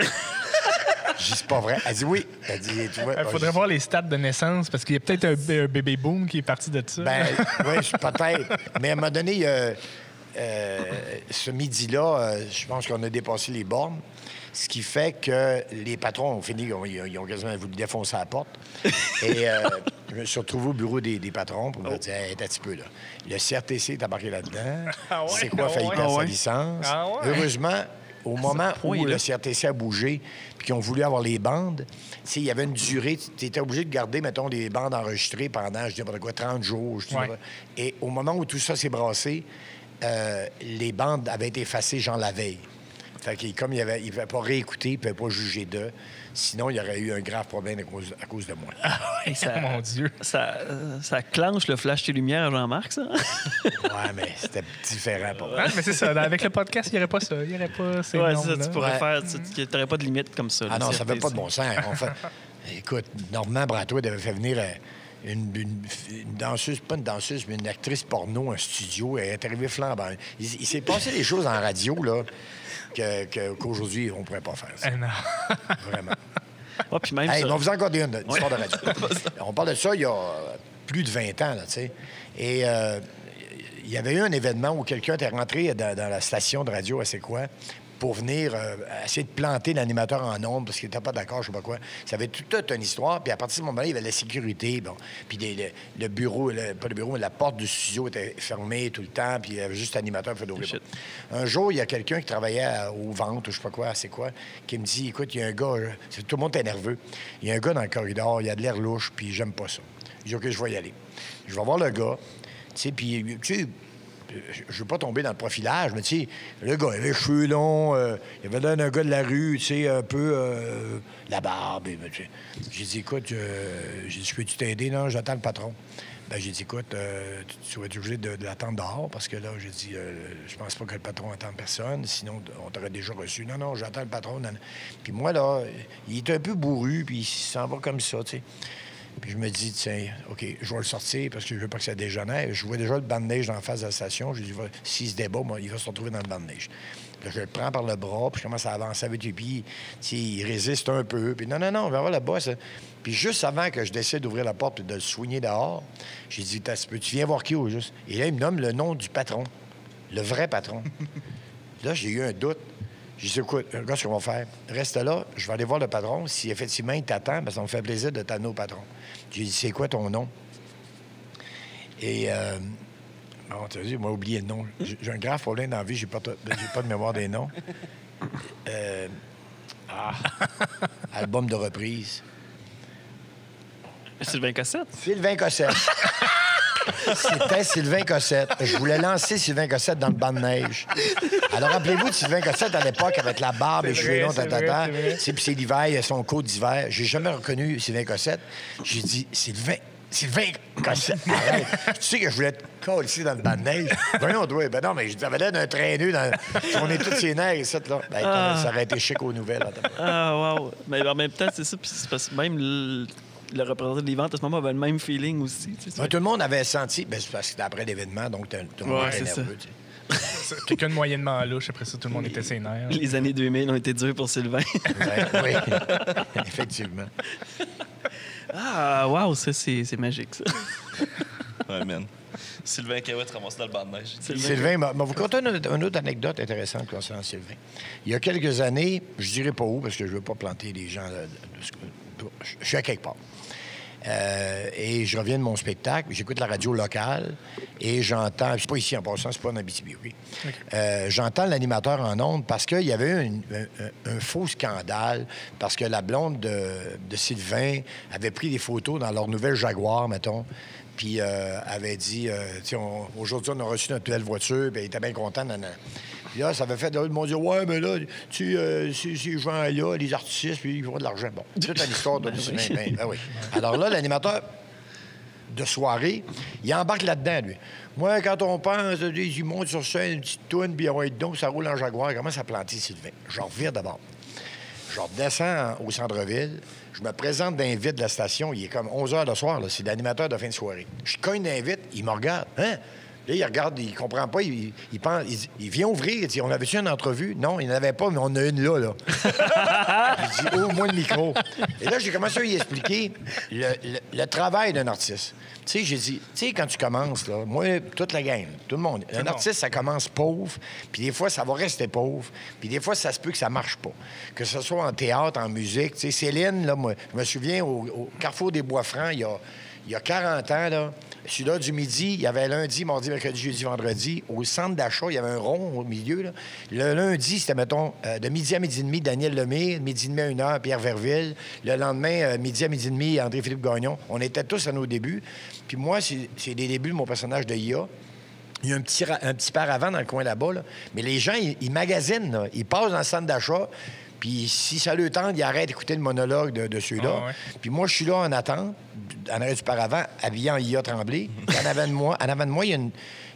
Je dis, c'est pas vrai. Elle dit oui. Elle dit, tu vois. Il faudrait voir les stats de naissance parce qu'il y a peut-être un bébé boom qui est parti de ça. Ben, oui, peut-être. Mais à un moment donné, ce midi-là, je pense qu'on a dépassé les bornes. Ce qui fait que les patrons ont fini, ils ont quasiment voulu défoncer la porte. Et je me suis retrouvé au bureau des patrons pour me dire, hey, un petit peu, là. Le CRTC est embarqué là-dedans. Ah ouais? C'est quoi, failli perdre sa licence? Ah ouais? Heureusement, au moment où le CRTC a bougé puis qu'ils ont voulu avoir les bandes, il y avait une durée. Tu étais obligé de garder, mettons, des bandes enregistrées pendant, je dis n'importe quoi, 30 jours. Et au moment où tout ça s'est brassé, les bandes avaient été effacées, genre la veille. Fait que comme il ne pouvait pas réécouter, il ne pouvait pas juger d'eux. Sinon, il y aurait eu un grave problème à cause de moi. Mon Dieu. Ça clenche le flash tes lumières à Jean-Marc, ça? Ouais, mais c'était différent pour moi. Mais c'est ça. Avec le podcast, il n'y aurait pas ça. Il n'y aurait pas ces c'est ça. normes-là. Tu pourrais faire... Tu n'aurais pas de limite comme ça. Ah non, ça ne fait pas de bon sens. Écoute, Normand Bratois avait fait venir une danseuse, pas une danseuse, mais une actrice porno, un studio. Elle est arrivée flambant. Il s'est passé des choses en radio, là, qu'aujourd'hui, on ne pourrait pas faire ça. Non. Vraiment. Ouais, puis même On vous en garde une histoire de radio. On parle de ça il y a plus de 20 ans, là, tu sais. Et il y avait eu un événement où quelqu'un était rentré dans la station de radio, à c'est quoi, pour venir essayer de planter l'animateur en ondes parce qu'il n'était pas d'accord, je ne sais pas quoi. Ça avait toute une histoire. Puis à partir de ce moment-là, il y avait la sécurité. Bon. Puis le bureau, pas le bureau, mais la porte du studio était fermée tout le temps. Puis il y avait juste l'animateur qui fait d'ouvrir. Un jour, il y a quelqu'un qui travaillait aux ventes, ou je ne sais pas quoi, c'est quoi, qui me dit, écoute, il y a un gars, tout le monde est nerveux. Il y a un gars dans le corridor, il a de l'air louche, puis j'aime pas ça. Je dis, OK, je vais y aller. Je vais voir le gars. Tu sais, puis, tu sais, je veux pas tomber dans le profilage, mais tu sais, le gars, il avait les cheveux longs, il avait l'air d'un gars de la rue, tu sais, un peu la barbe. J'ai dit, écoute, je peux-tu t'aider? Non, j'attends le patron. Ben, j'ai dit, écoute, tu vas être obligé de l'attendre dehors, parce que là, j'ai dit, je pense pas que le patron attende personne, sinon on t'aurait déjà reçu. Non, j'attends le patron. Non. Puis moi, là, il est un peu bourru, puis il s'en va comme ça, tu sais. Puis je me dis, tiens, OK, je vais le sortir parce que je veux pas que ça dégénère. Je vois déjà le banc de neige en face de la station. Je dis, s'il se débat, moi, il va se retrouver dans le banc de neige. Là, je le prends par le bras, puis je commence à avancer avec lui. Puis il résiste un peu. Puis non, on va voir là-bas. Puis juste avant que je décide d'ouvrir la porte et de le soigner dehors, j'ai dit, tu viens voir qui au juste? Et là, il me nomme le nom du patron, le vrai patron. Là, j'ai eu un doute. J'ai dit, écoute, regarde ce qu'on va faire. Reste là, je vais aller voir le patron. Si effectivement il t'attend, bien, ça me fait plaisir de t'amener au patron. J'ai dit, c'est quoi ton nom? Et, bon, tu as dit, il m'a oublié le nom. J'ai un grave problème dans la vie, j'ai pas de mémoire des noms. Album de reprise. Sylvain Cossette? Sylvain Cossette. C'était Sylvain Cossette. Je voulais lancer Sylvain Cossette dans le banc de neige. Alors, rappelez-vous de Sylvain Cossette à l'époque avec la barbe et les cheveux longs, puis c'est l'hiver, il a son coat d'hiver. J'ai jamais reconnu Sylvain Cossette. J'ai dit, Sylvain Cossette, arrête. Tu sais que je voulais être colle ici dans le banc de neige. Voyons, toi. Ben non, mais je avais l'air d'un traîneux. On est tous ses nerfs ici, là. Ben, ça aurait été chic aux nouvelles. Wow. Mais en même temps, c'est ça. Puis c'est parce que même le représentant des ventes, à ce moment, avait le même feeling aussi. Tout le monde avait senti, ben, c'est parce que c'était après l'événement, donc tout le monde était nerveux. Quelqu'un de moyennement louche, après ça, tout le monde était ses nerfs. Les années 2000 ont été dures pour Sylvain. Oui, effectivement. Ah, wow, ça, c'est magique, ça. Ouais, man. Sylvain Cahouette ramassé dans le banc de neige. Sylvain, vous conter une autre anecdote intéressante concernant Sylvain. Il y a quelques années, je dirais pas où, parce que je veux pas planter les gens. Je suis à quelque part. Et je reviens de mon spectacle, j'écoute la radio locale et j'entends, c'est pas ici en passant, c'est pas en Abitibi, oui. Okay. J'entends l'animateur en ondes parce qu'il y avait eu un faux scandale, parce que la blonde de Sylvain avait pris des photos dans leur nouvelle Jaguar, mettons, puis avait dit, aujourd'hui, on a reçu notre nouvelle voiture, puis il était bien content. Puis là, ça avait fait, le monde dit, ouais, mais là, ces gens-là, les artistes, puis ils font de l'argent. Bon, toute l'histoire de Sylvain. Ben oui. Alors là, l'animateur de soirée, il embarque là-dedans, lui. Moi, quand on pense, il monte sur scène, une petite toune, puis on va être donc, ça roule en Jaguar. Il commence à planter Sylvain. Je revire d'abord. Je redescends au centre-ville. Je me présente dans vide de la station. Il est comme 11 h le soir. C'est l'animateur de fin de soirée. Je cogne dans vite. Il me regarde. Hein? Là, il regarde, il comprend pas, il pense, il vient ouvrir, il dit, on avait-tu une entrevue? Non, il n'en avait pas, mais on en a une là. Il dit, ouvre-moi le micro. Et là, j'ai commencé à lui expliquer le travail d'un artiste. Tu sais, j'ai dit, tu sais, quand tu commences, là, moi, toute la gang, tout le monde, un artiste, ça commence pauvre, puis des fois, ça va rester pauvre, puis des fois, ça se peut que ça marche pas. Que ce soit en théâtre, en musique. Tu sais, Céline, là, moi, je me souviens, au Carrefour des Bois-Francs, il y a 40 ans, là, celui-là du midi, il y avait lundi, mardi, mercredi, jeudi, vendredi. Au centre d'achat, il y avait un rond au milieu. Là. Le lundi, c'était, mettons, de midi à midi et demi, Daniel Lemire, midi et demi à 1h, Pierre Verville. Le lendemain, midi à midi et demi, André-Philippe Gagnon. On était tous à nos débuts. Puis moi, c'est des débuts de mon personnage de IA. Il y a un petit paravent dans le coin là-bas. Là. Mais les gens, ils magasinent. Là. Ils passent dans le centre d'achat. Puis si ça le tente, ils arrêtent d'écouter le monologue de ceux-là. Ah, ouais. Puis moi, je suis là en attente, en arrière du paravent, habillé en IA Tremblay. En avant de moi, il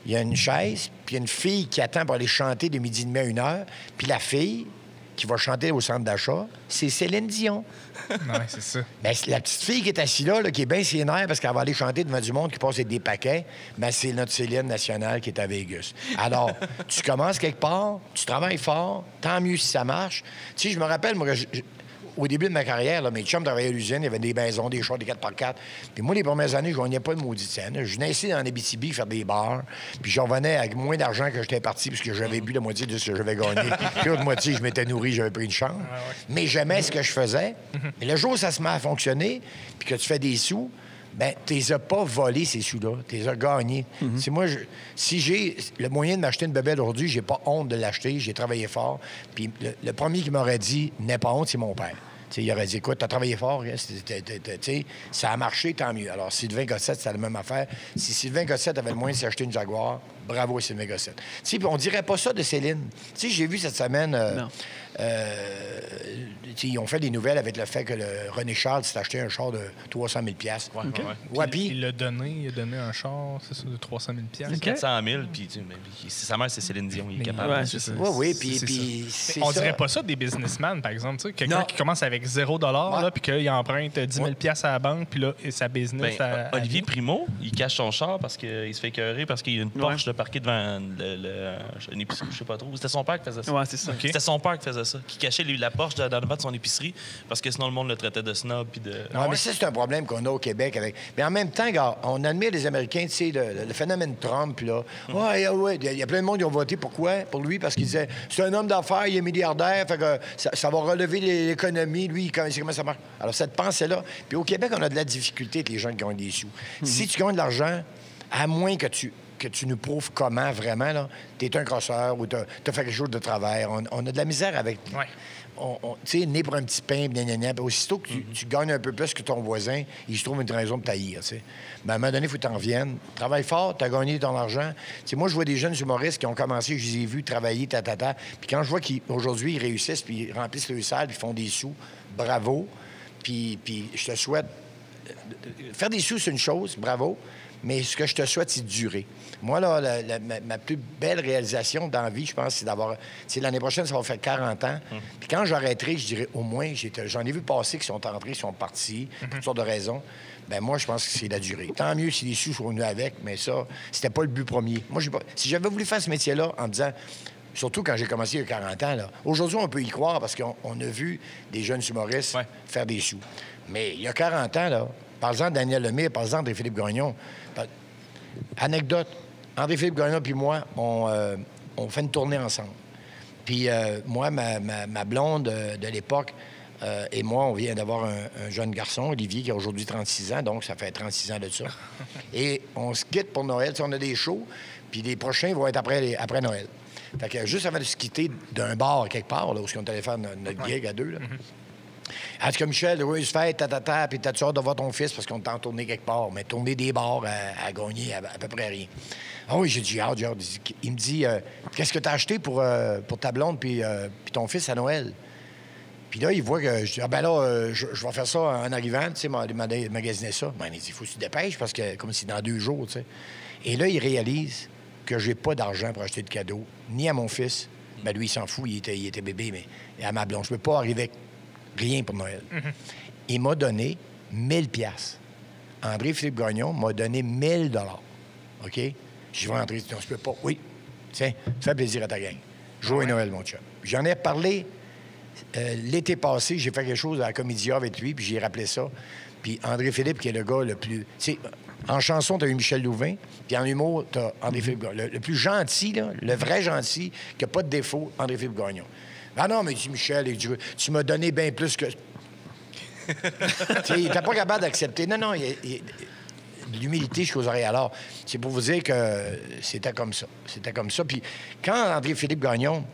y a une chaise, puis il y a une fille qui attend pour aller chanter de midi et demi à 1h. Puis la fille qui va chanter au centre d'achat, c'est Céline Dion. Oui, c'est ça. Bien, la petite fille qui est assise là, qui est bien sénère parce qu'elle va aller chanter devant du monde qui passe avec des paquets, bien, c'est notre Céline nationale qui est à Vegas. Alors, tu commences quelque part, tu travailles fort, tant mieux si ça marche. Tu sais, je me rappelle, moi, au début de ma carrière, là, mes chums travaillaient à l'usine, il y avait des maisons, des chars, des 4x4. Puis moi, les premières années, je ne gagnais pas de maudite scène. Je venais ici dans Abitibi faire des bars, puis j'en venais avec moins d'argent que j'étais parti, puisque j'avais bu la moitié de ce que j'avais gagné. Puis l'autre moitié, je m'étais nourri, j'avais pris une chambre. Ah ouais. Mais j'aimais ce que je faisais. Et le jour où ça se met à fonctionner, puis que tu fais des sous, bien, tu les as pas volés, ces sous-là. Tu les as gagnés. C'est moi, si j'ai le moyen de m'acheter une bébelle aujourd'hui, j'ai pas honte de l'acheter. J'ai travaillé fort. Puis le premier qui m'aurait dit « n'aie pas honte », c'est mon père. T'sais, il aurait dit, écoute, t'as travaillé fort, ça a marché, tant mieux. Alors, Sylvain Gossette, c'est la même affaire. Si Sylvain Gossette avait le moyen de s'acheter une Jaguar, bravo Sylvain Gossette. Puis on dirait pas ça de Céline. J'ai vu cette semaine, ils ont fait des nouvelles avec le fait que René Charles s'est acheté un char de 300 000 $. Il a donné un char, c'est ça, de 300 000 $. 400 000 puis sa mère, c'est Céline Dion, il est capable. Ouais, c'est ça. Oui, puis on dirait pas ça des businessmen, par exemple. Quelqu'un qui commence avec $0, puis qu'il emprunte 10 000 $ à la banque, puis là, sa business... Olivier Primo, il cache son char parce qu'il se fait écœurer parce qu'il y a une Porsche de parquer devant une épicerie, je sais pas trop. C'était son père qui faisait ça. Ouais, c'est ça. Okay. C'était son père qui faisait ça, qui cachait la Porsche dans le bas de son épicerie parce que sinon le monde le traitait de snob puis de... Non, mais ça, c'est un problème qu'on a au Québec avec... Mais en même temps, gars, on admire les Américains, tu sais, le phénomène Trump, là. Ouais, il y a plein de monde qui ont voté pour lui, parce qu'ils disaient, c'est un homme d'affaires, il est milliardaire, fait que ça va relever l'économie, lui, c'est comment ça marche. Alors, cette pensée-là... Puis au Québec, on a de la difficulté avec les gens qui gagnent des sous. Si tu gagnes de l'argent, à moins que tu nous prouves comment, vraiment, là, t'es un crosseur ou t'as fait quelque chose de travers. On a de la misère avec... Ouais. Tu sais, né pour un petit pain, puis aussitôt que tu gagnes un peu plus que ton voisin, il se trouve une raison de taillir, tu sais. Ben, à un moment donné, il faut que tu en viennes. Travaille fort, tu as gagné ton argent. T'sais, moi, je vois des jeunes humoristes qui ont commencé, je les ai vus travailler, Puis quand je vois qu'aujourd'hui, ils réussissent, puis ils remplissent le salle, puis ils font des sous, bravo. Puis je te souhaite... Faire des sous, c'est une chose, bravo. Mais ce que je te souhaite, c'est de durer. Moi, là, ma plus belle réalisation dans la vie, je pense, c'est d'avoir... L'année prochaine, ça va faire 40 ans. Puis quand j'arrêterai, je dirais, au moins, j'en ai vu passer qui sont entrés, qui sont partis, pour toutes sortes de raisons. Ben moi, je pense que c'est la durée. Tant mieux si les sous sont venus avec, mais ça, c'était pas le but premier. Moi, si j'avais voulu faire ce métier-là en me disant... Surtout quand j'ai commencé il y a 40 ans, là. Aujourd'hui, on peut y croire parce qu'on a vu des jeunes humoristes faire des sous. Mais il y a 40 ans, là, par exemple, Daniel Lemire, par exemple, André-Philippe Gagnon. Anecdote, André-Philippe Gagnon puis moi, on fait une tournée ensemble. Puis moi, ma blonde de l'époque et moi, on vient d'avoir un jeune garçon, Olivier, qui a aujourd'hui 36 ans, donc ça fait 36 ans de ça. Et on se quitte pour Noël. On a des shows, puis les prochains vont être après Noël. Fait que juste avant de se quitter d'un bar quelque part, là, où on est allé faire notre gig à deux, là. En tout cas, Michel, heureuse fête, puis t'as-tu hâte de voir ton fils parce qu'on t'a en tourné quelque part, mais tourner des bars à gagner à peu près rien. Ah oui, j'ai dit hâte. Il me dit, qu'est-ce que t'as acheté pour ta blonde puis ton fils à Noël? Puis là, il voit que je dis, je vais faire ça en arrivant, tu sais, magasiner ça. Ben, il dit, il faut que tu te dépêches parce que, comme si dans 2 jours, tu sais. Et là, il réalise que j'ai pas d'argent pour acheter de cadeaux, ni à mon fils. Ben, lui, il s'en fout, il était bébé, mais à ma blonde. Je peux pas arriver avec rien pour Noël. Il m'a donné 1 000 $. André-Philippe Gagnon m'a donné 1 000 $. OK? Je vais rentrer. Non, je peux pas. Oui. Tiens, fais plaisir à ta gang. Joyeux Noël, mon chum. J'en ai parlé l'été passé. J'ai fait quelque chose à la Comédia avec lui, puis j'ai rappelé ça. Puis André-Philippe, qui est le gars le plus... Tu sais, en chanson, t'as eu Michel Louvain, puis en humour, t'as André-Philippe Gagnon. Le plus gentil, là, le vrai gentil, qui n'a pas de défaut, André-Philippe Gagnon. Ah non, mais dit Michel, tu m'as donné bien plus que... Il n'était pas capable d'accepter. Non, l'humilité jusqu'aux oreilles. Alors, c'est pour vous dire que c'était comme ça. C'était comme ça. Puis quand André-Philippe Gagnon,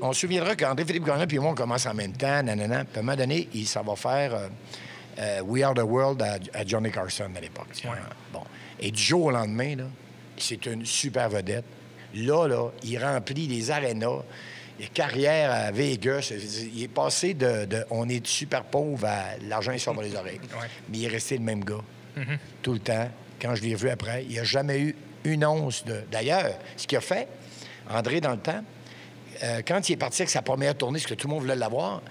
on se souviendra qu'André-Philippe Gagnon puis moi, on commence en même temps, nanana. Puis à un moment donné, ça va faire We Are the World à Johnny Carson à l'époque. Ouais. Bon. Et du jour au lendemain, là, c'est une super vedette. Là, il remplit les arénas. Carrière à Vegas, il est passé de on est super pauvre à l'argent il sort par les oreilles. Ouais. Mais il est resté le même gars. Tout le temps. Quand je l'ai vu après, il n'a jamais eu une once de... D'ailleurs, ce qu'il a fait, André, dans le temps, quand il est parti avec sa première tournée, parce que tout le monde voulait l'avoir,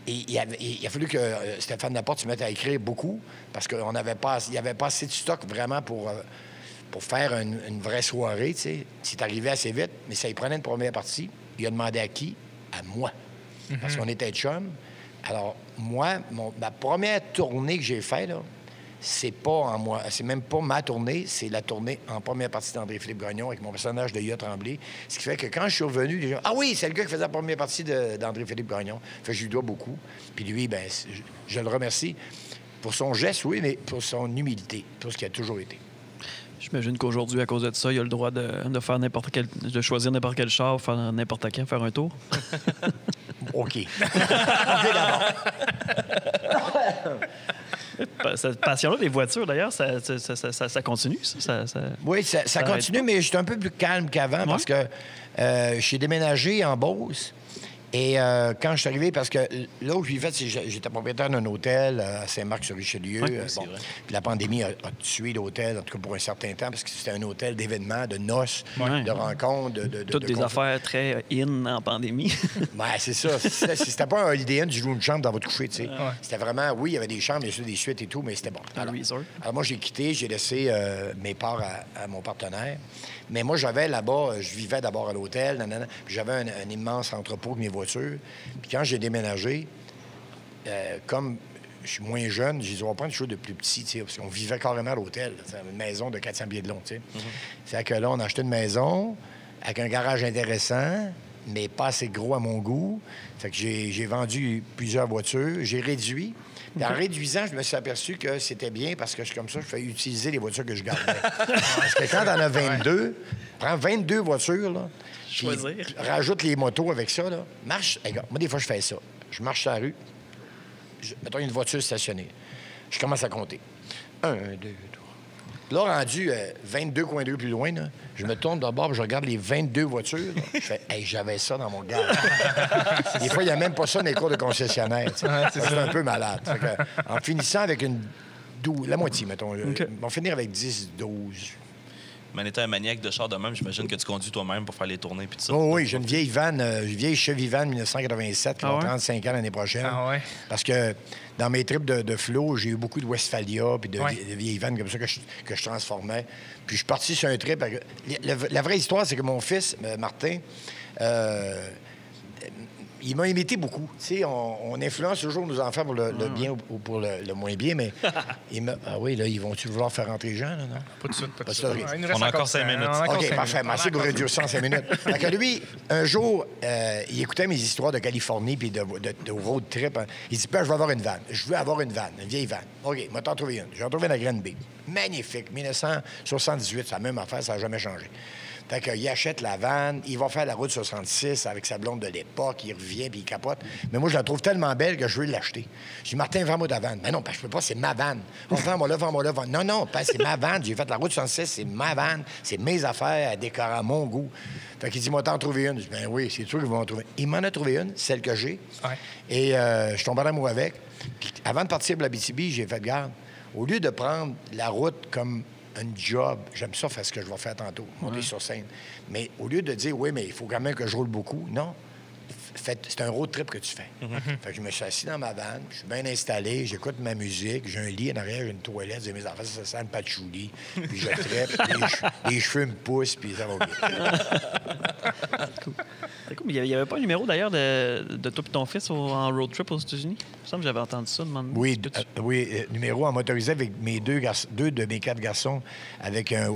il a fallu que Stéphane Laporte se mette à écrire beaucoup, parce qu'il n'y avait pas assez de stock vraiment pour faire une vraie soirée, tu sais. C'est arrivé assez vite, mais ça y prenait une première partie. Il a demandé à qui? À moi. Parce qu'on était chum. Alors, moi, ma première tournée que j'ai faite, là, c'est pas en moi. C'est même pas ma tournée, c'est la tournée en première partie d'André-Philippe Gagnon avec mon personnage de Yves Tremblay. Ce qui fait que quand je suis revenu, les gens... Ah oui, c'est le gars qui faisait la première partie d'André-Philippe Gagnon. Fait que je lui dois beaucoup. Puis lui, bien, je le remercie pour son geste, oui, mais pour son humilité, pour ce qu'il a toujours été. J'imagine qu'aujourd'hui, à cause de ça, il a le droit de faire de choisir n'importe quel char, faire n'importe quand, faire un tour. OK. OK, d'abord. Cette passion-là des voitures, d'ailleurs, ça continue, ça? Oui, ça continue, mais je suis un peu plus calme qu'avant parce que j'ai déménagé en Beauce. Et quand je suis arrivé, parce que là où je vivais, j'étais propriétaire d'un hôtel à Saint-Marc-sur-Richelieu. Oui, puis la pandémie a tué l'hôtel, en tout cas pour un certain temps, parce que c'était un hôtel d'événements, de noces, de rencontres, Toutes des affaires très in en pandémie. Oui, c'est ça. C'était pas un Holiday Inn, tu loues une chambre dans votre coucher, tu sais. C'était vraiment, oui, il y avait des chambres, des suites et tout, mais c'était bon. Alors moi, j'ai quitté, j'ai laissé mes parts à mon partenaire. Mais moi, j'avais là-bas, je vivais d'abord à l'hôtel, puis j'avais un immense entrepôt de mes voitures. Puis quand j'ai déménagé, comme je suis moins jeune, j'ai dit, on va prendre quelque chose de plus petit, tu sais, parce qu'on vivait carrément à l'hôtel, une maison de 400 pieds de long, tu sais. C'est que là, on a acheté une maison avec un garage intéressant, mais pas assez gros à mon goût. Fait que j'ai vendu plusieurs voitures, j'ai réduit. Puis en réduisant, je me suis aperçu que c'était bien parce que comme ça, je fais utiliser les voitures que je gardais. Parce que quand t'en as 22, prends 22 voitures, là, choisir. Rajoute les motos avec ça, là. Marche. Hey, moi, des fois, je fais ça. Je marche sur la rue. Mettons une voiture stationnée. Je commence à compter. 1, 2, 3. Là, rendu 22 coins de rue plus loin, là, je me tourne d'abord et je regarde les 22 voitures. Là. Je fais, hey, j'avais ça dans mon garage. Des fois, il n'y a même pas ça dans les cours de concessionnaire. C'est un peu malade. En finissant avec la moitié, mettons. Okay. On va finir avec 10, 12. Mais en étant un maniaque de char de même, j'imagine que tu conduis toi-même pour faire les tournées puis tout ça. Oh, oui, j'ai une vieille van, Chevy van 1987 qui a 35 ans l'année prochaine. Ah ouais? Parce que dans mes trips de flow, j'ai eu beaucoup de Westphalia puis de vieilles vannes comme ça que je transformais. Puis je suis parti sur un trip. La vraie histoire, c'est que mon fils, Martin, il m'a imité beaucoup. Tu sais, on influence toujours nos enfants pour le bien ou pour le moins bien, mais ah oui, là, ils vont-tu vouloir faire rentrer les gens, là, non? Pas de suite, pas de suite. On a encore 5 minutes. OK, parfait. Merci pour réduire ça en 5 minutes. Fait que lui, un jour, il écoutait mes histoires de Californie puis de road trip. Hein. Il dit, je vais avoir une vanne. Je veux avoir une vanne, une vieille vanne. OK, moi, t'en trouver une. J'ai retrouvé une à Granby. Magnifique. 1978, c'est la même affaire, ça n'a jamais changé. Fait qu'il achète la vanne, il va faire la route 66 avec sa blonde de l'époque, il revient puis il capote. Mais moi, je la trouve tellement belle que je veux l'acheter. Je dis, Martin, vends-moi ta vanne. Mais non, je peux pas, c'est ma vanne. Vends-moi là. Non, c'est ma vanne. J'ai fait la route 66, c'est ma vanne, c'est mes affaires à décorer à mon goût. Fait qu'il dit, moi, t'en trouver une. Je dis, ben oui, c'est sûr qu'ils vont en trouver. Il m'en a trouvé une, celle que j'ai. Ouais. Et je tombe en amour avec. Puis avant de partir pour la BTB, j'ai fait garde. Au lieu de prendre la route comme un job. J'aime ça faire ce que je vais faire tantôt, monter sur scène. Mais au lieu de dire, oui, mais il faut quand même que je roule beaucoup, non. c'est un road trip que tu fais. Fait que je me suis assis dans ma vanne, je suis bien installé, j'écoute ma musique, j'ai un lit en arrière, j'ai une toilette, j'ai mes enfants, ça sent le patchouli, puis je trippe, les cheveux me poussent, puis ça va bien. Cool. C'est cool. Mais il n'y avait pas un numéro, d'ailleurs, de toi et ton fils en road trip aux États-Unis? Il me semble que j'avais entendu ça. Oui, numéro en motorisé avec mes deux de mes 4 garçons, avec un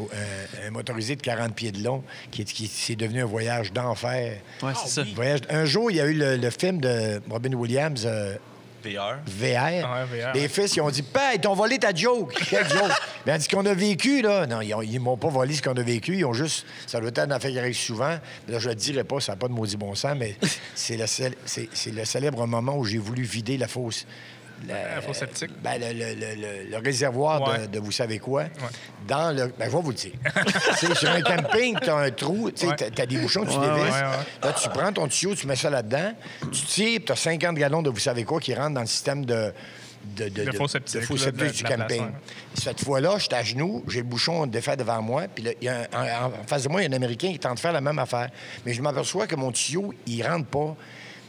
motorisé de 40 pieds de long, qui c'est devenu un voyage d'enfer. Oui, c'est ça. Un jour, il y a eu le film de Robin Williams... VR. VR. Les fils, ils ont dit, ils t'ont volé ta joke. Quelle joke? Mais ce qu'on a vécu, là, non, ils m'ont pas volé ce qu'on a vécu. Ils ont juste, ça doit être une affaire qui arrive souvent. Là, je le dirai pas, ça n'a pas de maudit bon sens, mais c'est le célèbre moment où j'ai voulu vider la fosse. La fosse septique. Le réservoir de vous savez quoi. Ouais. Dans le. Je vais vous le dire. Sur un camping, tu as un trou, tu as des bouchons, tu dévisses. Là, tu prends ton tuyau, tu mets ça là-dedans, tu tires, tu as 50 gallons de vous savez quoi qui rentrent dans le système de fosse septique du camping. Cette fois-là, je suis à genoux, j'ai le bouchon défait devant moi, puis en face de moi, il y a un Américain qui tente de faire la même affaire. Mais je m'aperçois que mon tuyau, il rentre pas.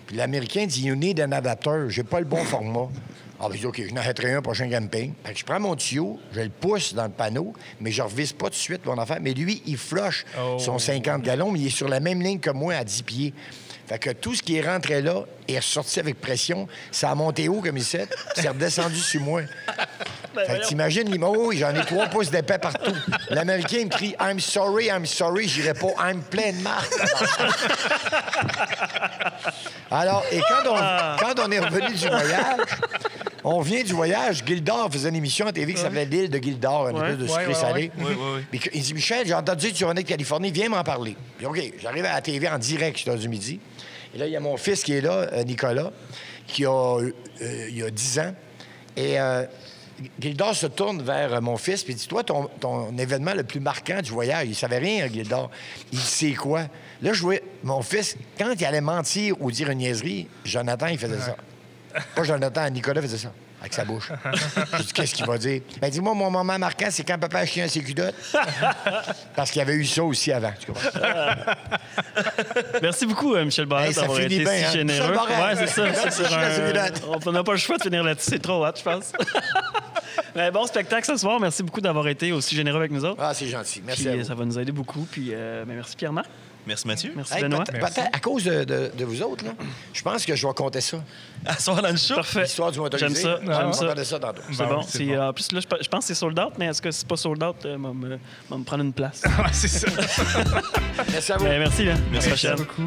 Puis l'Américain dit, you need un adapteur. J'ai pas le bon format. Ah, ben, je dis, OK, je n'arrêterai un prochain camping. Fait que je prends mon tuyau, je le pousse dans le panneau, mais je ne revisse pas tout de suite mon affaire. Mais lui, il flush son 50 gallons, mais il est sur la même ligne que moi à 10 pieds. Fait que tout ce qui est rentré là est ressorti avec pression. Ça a monté haut comme ici, c'est redescendu sur moi. Fait que t'imagines, j'en ai 3 pouces d'épais partout. L'Américain me crie « I'm sorry, j'irai pas « I'm plein de marque ». Alors, et quand on est revenu du voyage, on revient du voyage, Gildor faisait une émission à TV qui s'appelait L'île de Gildor, un peu de sucré salé. Il dit « Michel, j'ai entendu que tu revenais de Californie, viens m'en parler ». Puis OK, j'arrive à la TV en direct, je suis du midi. Et là, il y a mon fils qui est là, Nicolas, qui a 10 ans. Et Gildor se tourne vers mon fils et dit, toi, ton événement le plus marquant du voyage, il ne savait rien, Gildor. Il sait quoi? Là, je voyais mon fils, quand il allait mentir ou dire une niaiserie, Jonathan, il faisait ça. Pas Jonathan, Nicolas faisait ça, avec sa bouche. Je dis, qu'est-ce qu'il va dire? Ben, dis-moi, mon moment marquant, c'est quand papa a chié dans ses culottes. Parce qu'il y avait eu ça aussi avant, tu comprends? Merci beaucoup, Michel Barrette, d'avoir été si généreux. Oui, c'est ça. On n'a pas le choix de finir là-dessus. C'est trop hot, je pense. Mais bon spectacle ce soir. Merci beaucoup d'avoir été aussi généreux avec nous autres. Ah, c'est gentil. Merci à vous. Ça va nous aider beaucoup. Puis, merci Pierre-Marc. Merci Mathieu. Merci Benoît. Peut-être à cause de vous autres, là, je pense que je vais compter ça. À soir dans le show. Parfait. L'histoire du motorisé. J'aime ça. On va parler de ça tantôt. C'est bon. En plus, là, je pense que c'est sold out, mais est-ce que c'est pas sold out? On va me prendre une place. C'est ça. Merci à vous. Merci. Là. Merci beaucoup.